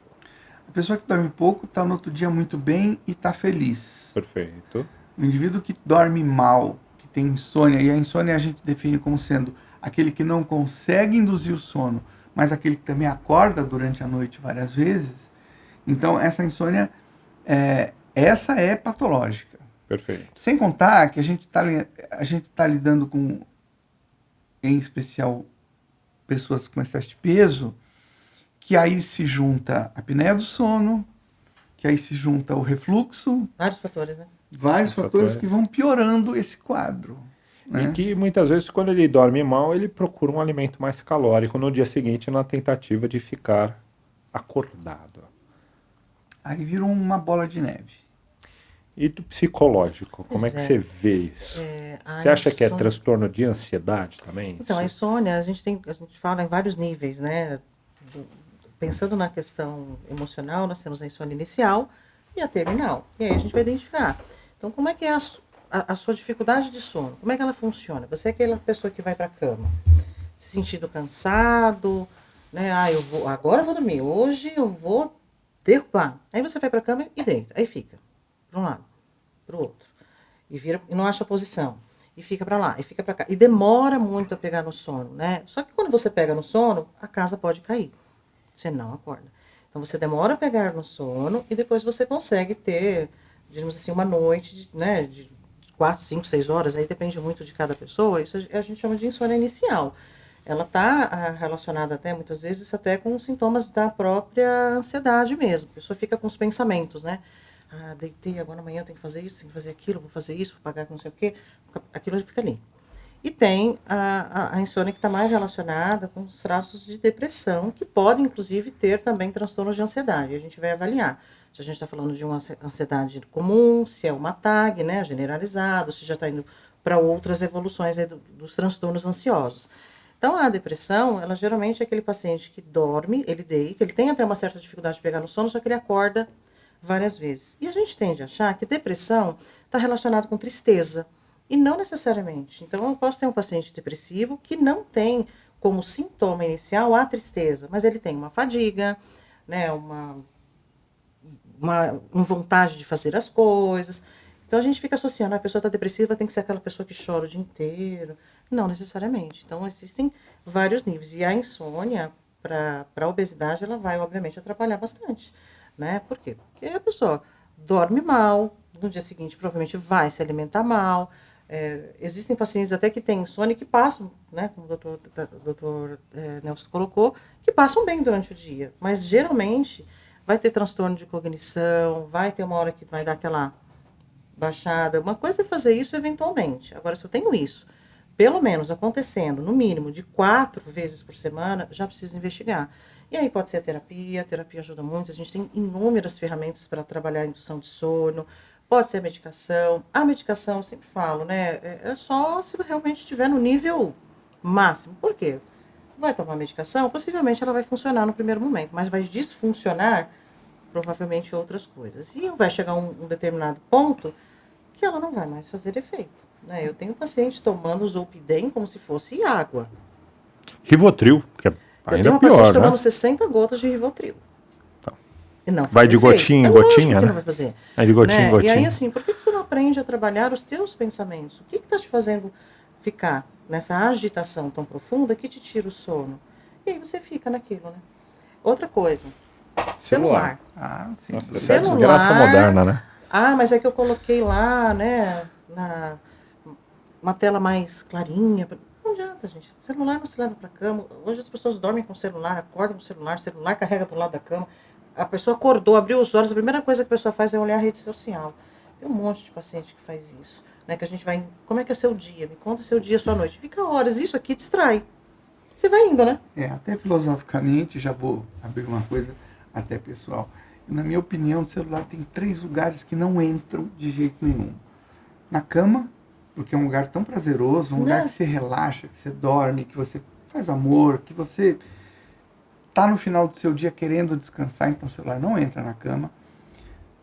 A pessoa que dorme pouco está no outro dia muito bem e está feliz. Perfeito. O indivíduo que dorme mal, que tem insônia, e a insônia a gente define como sendo aquele que não consegue induzir o sono, mas aquele que também acorda durante a noite várias vezes. Então, essa insônia, essa é patológica. Perfeito. Sem contar que a gente tá lidando com, em especial, pessoas com excesso de peso, que aí se junta a apneia do sono, que aí se junta o refluxo, Vários fatores, né? vários fatores que vão piorando esse quadro. Né? E que muitas vezes, quando ele dorme mal, ele procura um alimento mais calórico no dia seguinte, na tentativa de ficar acordado. Aí vira uma bola de neve. E do psicológico, como é que Pois é. você vê isso? Você acha que é transtorno de ansiedade também? Então, a isso? insônia, a gente fala em vários níveis, né? Pensando na questão emocional, nós temos a insônia inicial e a terminal. E aí a gente vai identificar. Então, como é que é a sua dificuldade de sono? Como é que ela funciona? Você é aquela pessoa que vai para a cama se sentindo cansado, né? Agora eu vou dormir, hoje eu vou derrubar. Aí você vai para a cama e deita, aí fica para um lado, para o outro. E vira e não acha posição. E fica para lá, e fica para cá. E demora muito a pegar no sono, né? Só que quando você pega no sono, a casa pode cair. Você não acorda. Então você demora a pegar no sono e depois você consegue ter, digamos assim, uma noite, né, de 4, 5, 6 horas, aí depende muito de cada pessoa. Isso a gente chama de insônia inicial. Ela está relacionada até, muitas vezes, até com sintomas da própria ansiedade mesmo. A pessoa fica com os pensamentos, né? Ah, deitei, agora amanhã eu tenho que fazer isso, tenho que fazer aquilo, vou fazer isso, vou pagar com não sei o quê. Aquilo fica ali. E tem a insônia que está mais relacionada com os traços de depressão, que podem, inclusive, ter também transtornos de ansiedade. A gente vai avaliar se a gente está falando de uma ansiedade comum, se é uma TAG, né, generalizado, se já está indo para outras evoluções aí dos transtornos ansiosos. Então, a depressão, ela geralmente é aquele paciente que dorme, ele deita, ele tem até uma certa dificuldade de pegar no sono, só que ele acorda várias vezes. E a gente tende a achar que depressão está relacionado com tristeza, e não necessariamente. Então, eu posso ter um paciente depressivo que não tem como sintoma inicial a tristeza, mas ele tem uma fadiga, né, uma vontade de fazer as coisas. Então, a gente fica associando, a pessoa está depressiva, tem que ser aquela pessoa que chora o dia inteiro. Não necessariamente. Então, existem vários níveis. E a insônia, para a obesidade, ela vai, obviamente, atrapalhar bastante. Né? Por quê? Porque a pessoa dorme mal, no dia seguinte, provavelmente, vai se alimentar mal. Existem pacientes até que têm insônia que passam, né, como o doutor Nelson colocou, que passam bem durante o dia, mas geralmente vai ter transtorno de cognição, vai ter uma hora que vai dar aquela baixada. Uma coisa é fazer isso eventualmente. Agora, se eu tenho isso, pelo menos acontecendo, no mínimo, de 4 vezes por semana, já precisa investigar. E aí pode ser a terapia ajuda muito, a gente tem inúmeras ferramentas para trabalhar a indução de sono. Pode ser a medicação. A medicação, eu sempre falo, né? É só se realmente estiver no nível máximo. Por quê? Vai tomar medicação, possivelmente ela vai funcionar no primeiro momento, mas vai disfuncionar provavelmente outras coisas. E vai chegar um determinado ponto que ela não vai mais fazer efeito. Né? Eu tenho paciente tomando Zolpidem como se fosse água. Rivotril, que é Eu ainda tenho uma pior, paciente né? tomando 60 gotas de Rivotril. Não Vai de efeito. gotinha em Lógico gotinha, que né? não vai fazer. É de gotinha em gotinha. E aí, assim, por que você não aprende a trabalhar os teus pensamentos? O que está te fazendo ficar nessa agitação tão profunda que te tira o sono? E aí você fica naquilo, né? Outra coisa. Celular. Ah, sim. Nossa, essa é a desgraça moderna, né? Ah, mas é que eu coloquei lá, né, uma tela mais clarinha. Não adianta, gente. O celular não se leva para cama. Hoje as pessoas dormem com o celular, acordam com o celular carrega do lado da cama. A pessoa acordou, abriu os olhos, a primeira coisa que a pessoa faz é olhar a rede social. Tem um monte de paciente que faz isso. Né? Que a gente vai, como é que é seu dia? Me conta seu dia, sua noite. Fica horas, isso aqui distrai. Você vai indo, né? Até filosoficamente, já vou abrir uma coisa até pessoal. Na minha opinião, o celular tem 3 lugares que não entram de jeito nenhum. Na cama, porque é um lugar tão prazeroso, um lugar que você relaxa, que você dorme, que você faz amor, que você tá no final do seu dia querendo descansar, então o celular não entra na cama.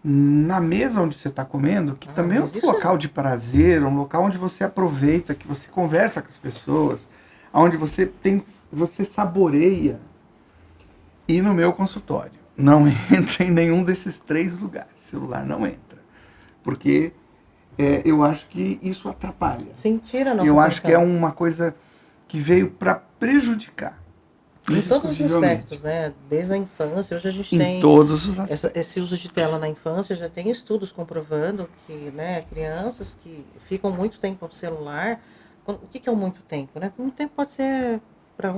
Na mesa onde você está comendo, que também é outro local de prazer, um local onde você aproveita, que você conversa com as pessoas, onde você saboreia. E no meu consultório, não entra em nenhum desses 3 lugares. O celular não entra. Porque eu acho que isso atrapalha. Sim, tira a nossa Eu atenção. acho que é uma coisa que veio para prejudicar. Em todos os aspectos, né? Desde a infância, hoje a gente tem todos os aspectos. Esse uso de tela na infância, já tem estudos comprovando que, né, crianças que ficam muito tempo no celular, o que é muito tempo, né? Muito tempo pode ser, para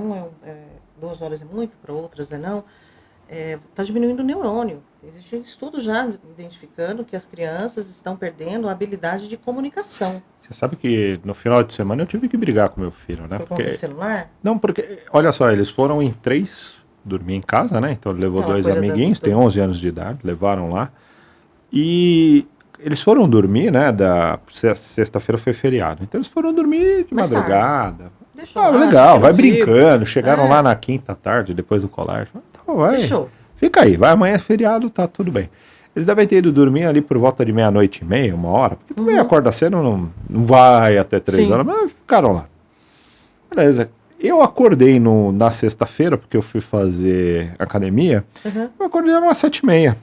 2 horas é muito, para outras é não, está diminuindo o neurônio. Existe um estudo já identificando que as crianças estão perdendo a habilidade de comunicação. Você sabe que no final de semana eu tive que brigar com meu filho, né? Por conta do celular? Não, porque, olha só, eles foram em 3 dormir em casa, né? Então ele levou Aquela 2 coisa amiguinhos, tem 11 anos de idade, levaram lá. E eles foram dormir, né? Sexta-feira foi feriado. Então eles foram dormir de Mais madrugada. Deixou lá, Legal, vai assistindo filme. brincando. Chegaram lá na quinta tarde, depois do colégio. Então vai. Deixou. Fica aí, vai, amanhã é feriado, tá tudo bem. Eles devem ter ido dormir ali por volta de 00:30, 1h, porque também acorda cedo, não vai até 3 horas, mas ficaram lá. Beleza. Eu acordei na sexta-feira, porque eu fui fazer academia, eu acordei umas 7:30.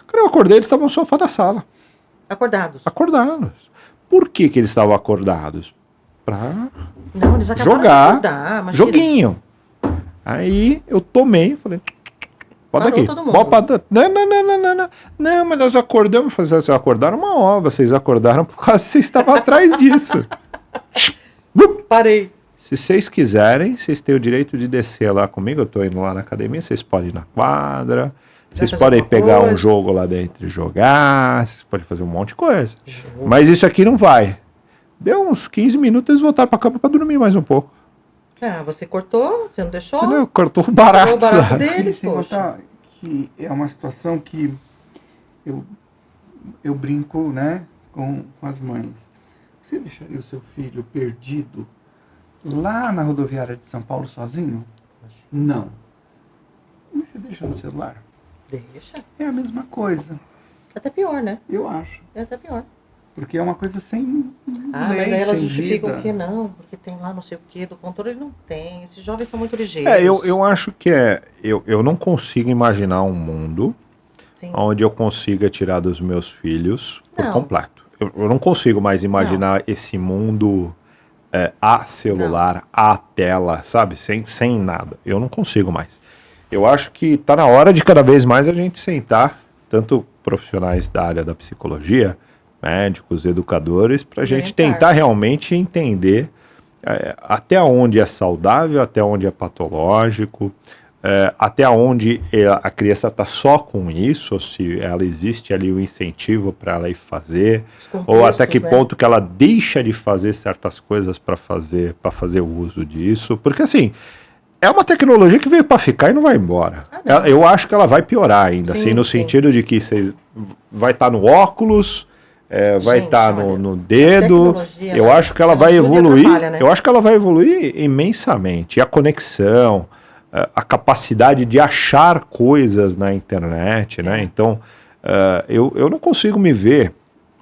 Quando eu acordei, eles estavam no sofá da sala. Acordados. Acordados. Por que eles estavam acordados? Pra Não, eles acabaram jogar, de acordar, imagina. joguinho. Aí eu tomei, falei, pode Parou aqui. todo mundo. Não, mas nós acordamos. Vocês acordaram uma hora, vocês acordaram por causa que vocês estavam atrás disso. Parei. Se vocês quiserem, vocês têm o direito de descer lá comigo. Eu tô indo lá na academia, vocês podem ir na quadra. Vocês fazer podem alguma pegar coisa? um jogo lá dentro e jogar. Vocês podem fazer um monte de coisa. Mas isso aqui não vai. Deu uns 15 minutos, eles voltaram pra cama pra dormir mais um pouco. Ah, você cortou, você não deixou? Entendeu? Cortou o barato. Cortou o barato lá. deles, Sem poxa. contar que é uma situação que eu brinco, né, com as mães. Você deixaria o seu filho perdido lá na rodoviária de São Paulo sozinho? Não. Mas você deixa no celular? Deixa. É a mesma coisa, Até pior, né? eu acho. É até pior. Porque é uma coisa sem Ah, lei, mas aí elas sem justificam vida. que não, porque tem lá não sei o que, do controle não tem. Esses jovens são muito ligeiros. Eu acho que eu não consigo imaginar um mundo Sim. onde eu consiga tirar dos meus filhos por Não. completo. Eu não consigo mais imaginar esse mundo a celular, a tela, sabe? Sem nada. Eu não consigo mais. Eu acho que tá na hora de cada vez mais a gente sentar, tanto profissionais da área da psicologia, médicos, educadores, para a gente tentar realmente entender até onde é saudável, até onde é patológico, até onde a criança está só com isso, ou se ela existe ali o incentivo para ela ir fazer, ou até que ponto que ela deixa de fazer certas coisas para fazer o uso disso, porque assim, é uma tecnologia que veio para ficar e não vai embora. Eu acho que ela vai piorar ainda, Sim, assim, no sim. sentido de que vai estar no óculos, vai Gente, estar olha, no dedo. tecnologia, Eu ela acho que ela vai ajuda e evoluir. atrapalha, né? Eu acho que ela vai evoluir imensamente. E a conexão, a capacidade de achar coisas na internet, né? Então, eu não consigo me ver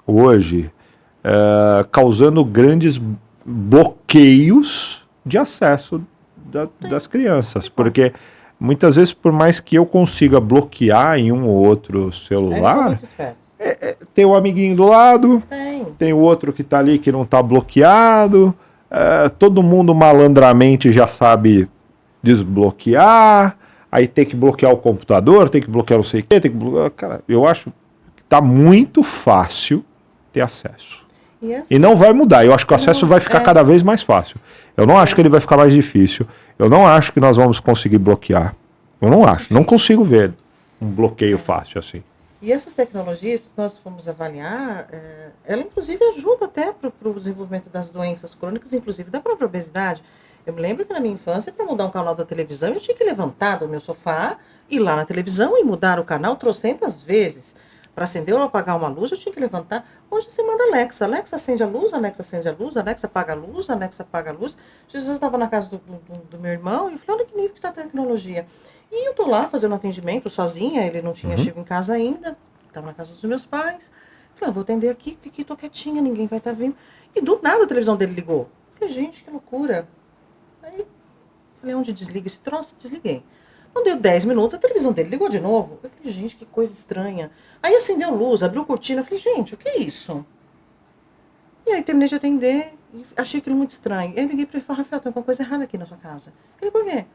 hoje causando grandes bloqueios de acesso das crianças, porque muitas vezes, por mais que eu consiga bloquear em um ou outro Eles são celular, muito espertos. tem o amiguinho do lado, Tem. tem o outro que está ali que não está bloqueado, todo mundo malandramente já sabe desbloquear, aí tem que bloquear o computador, tem que bloquear não sei o quê, tem que bloquear. Cara, eu acho que está muito fácil ter acesso. E não vai mudar, eu acho que o acesso vai ficar cada vez mais fácil. Eu não acho que ele vai ficar mais difícil. Eu não acho que nós vamos conseguir bloquear. Eu não acho, não consigo ver um bloqueio fácil assim. E essas tecnologias, se nós formos avaliar, ela inclusive ajuda até para o desenvolvimento das doenças crônicas, inclusive da própria obesidade. Eu me lembro que na minha infância, para mudar um canal da televisão, eu tinha que levantar do meu sofá, ir lá na televisão e mudar o canal trocentas vezes. Para acender ou apagar uma luz, eu tinha que levantar. Hoje você manda Alexa. Alexa acende a luz, Alexa acende a luz, Alexa apaga a luz, Alexa apaga a luz. Jesus estava na casa do meu irmão e eu falei, olha que nível que está a tecnologia. E eu estou lá fazendo atendimento sozinha, ele não tinha chegado em casa ainda, estava na casa dos meus pais. Falei, vou atender aqui, porque estou quietinha, ninguém vai estar vindo. E do nada a televisão dele ligou. Falei, gente, que loucura. Aí, falei, onde desliga esse troço? Desliguei. Não deu 10 minutos, a televisão dele ligou de novo. Eu falei, gente, que coisa estranha. Aí acendeu luz, abriu cortina. Eu falei, gente, o que é isso? E aí terminei de atender e achei aquilo muito estranho. Aí liguei para ele e falei, Rafael, tem alguma coisa errada aqui na sua casa. Ele, por quê?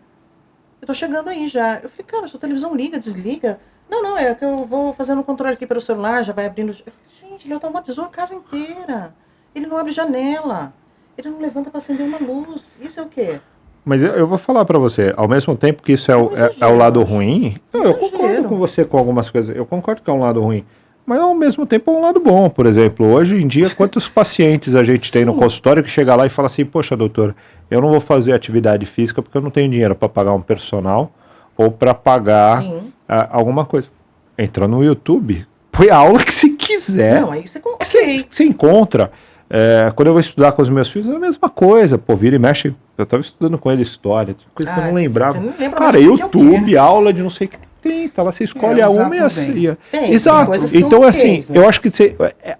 Eu tô chegando aí já. Eu falei, cara, sua televisão liga, desliga. Não, é que eu vou fazendo o controle aqui pelo celular, já vai abrindo. Eu falei, gente, ele automatizou a casa inteira. Ele não abre janela. Ele não levanta para acender uma luz. Isso é o quê? Mas eu vou falar para você, ao mesmo tempo que isso é o lado ruim, eu concordo com você com algumas coisas, eu concordo que é um lado ruim, mas ao mesmo tempo é um lado bom. Por exemplo, hoje em dia, quantos pacientes a gente tem no consultório que chega lá e fala assim, poxa, doutor, eu não vou fazer atividade física porque eu não tenho dinheiro para pagar um personal ou para pagar alguma coisa. Entra no YouTube, põe a aula que você quiser, Não, aí você encontra. Quando eu vou estudar com os meus filhos, é a mesma coisa. Pô, vira e mexe. Eu estava estudando com ele história, coisa que eu não lembrava. Você não lembra Cara, YouTube, aula de não sei o que tem. Tá lá, você escolhe a uma e assim. Exato. Então, assim, eu acho que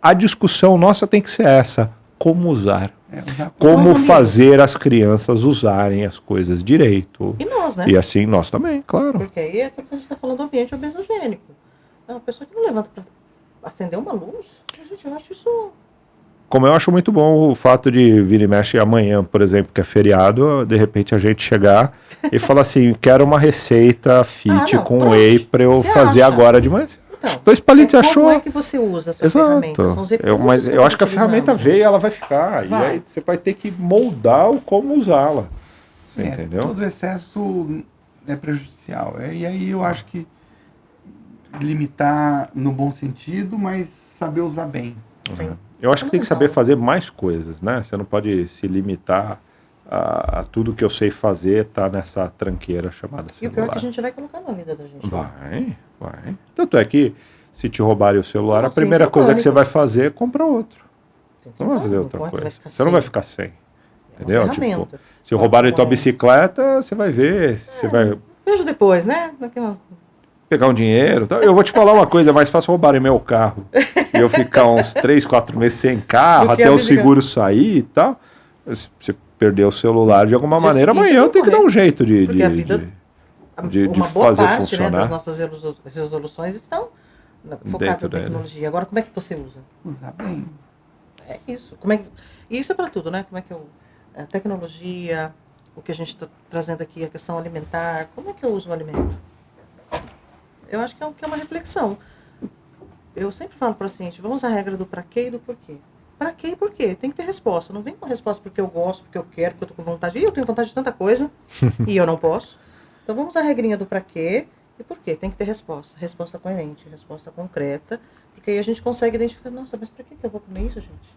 a discussão nossa tem que ser essa. Como usar. Como fazer as crianças usarem as coisas direito. E nós, né? E assim, nós também, claro. Porque aí é aquilo que a gente está falando do ambiente obesogênico. É uma pessoa que não levanta para acender uma luz. Gente, eu acho isso... Como eu acho muito bom o fato de vir e mexe amanhã, por exemplo, que é feriado, de repente a gente chegar e falar assim, quero uma receita fit com whey para eu fazer agora de manhã. Então, 2 palitos você achou? Como é que você usa a sua ferramenta? São os recursos mas eu acho que a ferramenta utilizamos. veio e ela vai ficar. E aí você vai ter que moldar o como usá-la. Você entendeu? Todo excesso é prejudicial. E aí eu acho que limitar no bom sentido, mas saber usar bem. Sim. Eu acho que tem que saber fazer mais coisas, né? Você não pode se limitar a tudo que eu sei fazer, tá nessa tranqueira chamada celular. E o pior é que a gente vai colocar na vida da gente. Vai. Tanto é que se te roubarem o celular, a primeira coisa que você vai fazer é comprar outro. Você não vai fazer outra coisa. Você não vai ficar sem. Entendeu? Tipo, se roubarem tua bicicleta, você vai ver. Você vai... Vejo depois, né? Pegar um dinheiro. Eu vou te falar uma coisa, é mais fácil roubarem meu carro e eu ficar uns 3, 4 meses sem carro, até o seguro sair e tal. Se perder o celular de alguma maneira, amanhã eu tenho que dar um jeito de fazer parte, funcionar. Né, das nossas resoluções estão focadas na tecnologia. Agora, como é que você usa? Usar bem. É isso. E isso é para tudo, né? Como é que a tecnologia, o que a gente está trazendo aqui, a questão alimentar, como é que eu uso o alimento? Eu acho que é uma reflexão. Eu sempre falo para o paciente, vamos à regra do para quê e do porquê. Para quê e por quê? Tem que ter resposta. Não vem com resposta porque eu gosto, porque eu quero, porque eu estou com vontade. Eu tenho vontade de tanta coisa e eu não posso. Então vamos à regrinha do para quê e por quê. Tem que ter resposta. Resposta coerente, resposta concreta. Porque aí a gente consegue identificar, nossa, mas para que eu vou comer isso, gente?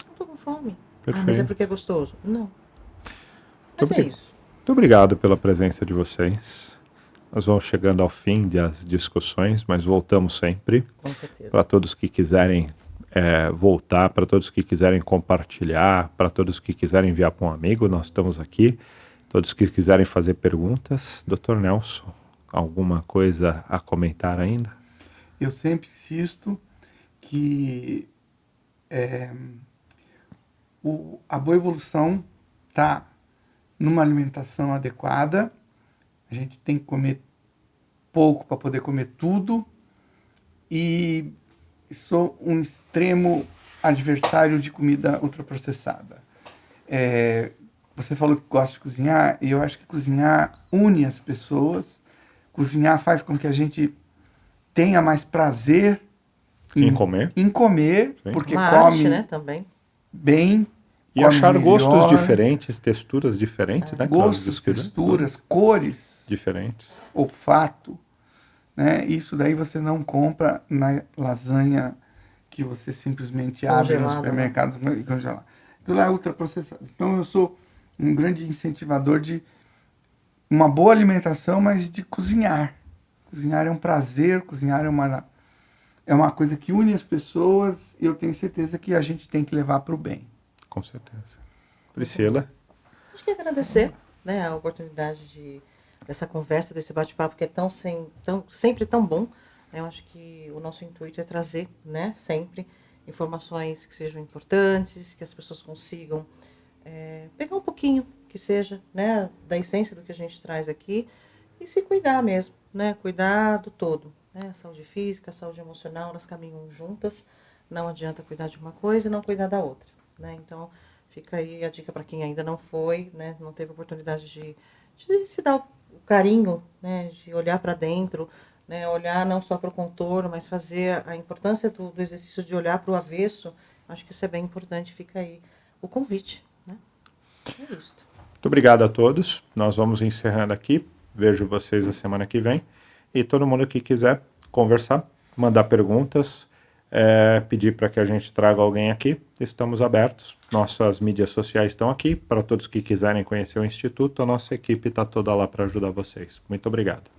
Não estou com fome. Mas é porque é gostoso. Não. Mas é isso. Muito obrigado pela presença de vocês. Nós vamos chegando ao fim das discussões, mas voltamos sempre. Com certeza. Para todos que quiserem voltar, para todos que quiserem compartilhar, para todos que quiserem enviar para um amigo, nós estamos aqui. Todos que quiserem fazer perguntas. Dr. Nelson, alguma coisa a comentar ainda? Eu sempre insisto que a boa evolução está numa alimentação adequada. A gente tem que comer pouco para poder comer tudo. E sou um extremo adversário de comida ultraprocessada. Você falou que gosta de cozinhar, e eu acho que cozinhar une as pessoas. Cozinhar faz com que a gente tenha mais prazer em comer. Sim. Porque uma come arte, né, também. Bem. E achar melhor, gostos diferentes, texturas diferentes, né? Gostos, texturas, cores. Diferentes. Olfato. Né? Isso daí você não compra na lasanha que você simplesmente abre no supermercado e congela. Aquilo lá é ultraprocessado. Então eu sou um grande incentivador de uma boa alimentação, mas de cozinhar. Cozinhar é um prazer, cozinhar é uma coisa que une as pessoas e eu tenho certeza que a gente tem que levar para o bem. Com certeza. Priscila? Acho que agradecer, né, a oportunidade dessa conversa, desse bate-papo que é sempre tão bom. Eu acho que o nosso intuito é trazer, né, sempre informações que sejam importantes, que as pessoas consigam pegar um pouquinho, que seja, né, da essência do que a gente traz aqui e se cuidar mesmo, né, cuidar do todo. Né, a saúde física, a saúde emocional, elas caminham juntas. Não adianta cuidar de uma coisa e não cuidar da outra. Né? Então, fica aí a dica para quem ainda não foi, né, não teve oportunidade de se dar o carinho, né, de olhar para dentro, né, olhar não só para o contorno, mas fazer a importância do exercício de olhar para o avesso. Acho que isso é bem importante, fica aí o convite. Né? É isso. Muito obrigado a todos. Nós vamos encerrando aqui. Vejo vocês a semana que vem. E todo mundo que quiser conversar, mandar perguntas, pedir para que a gente traga alguém aqui, estamos abertos. Nossas mídias sociais estão aqui. Para todos que quiserem conhecer o Instituto, a nossa equipe está toda lá para ajudar vocês. Muito obrigado.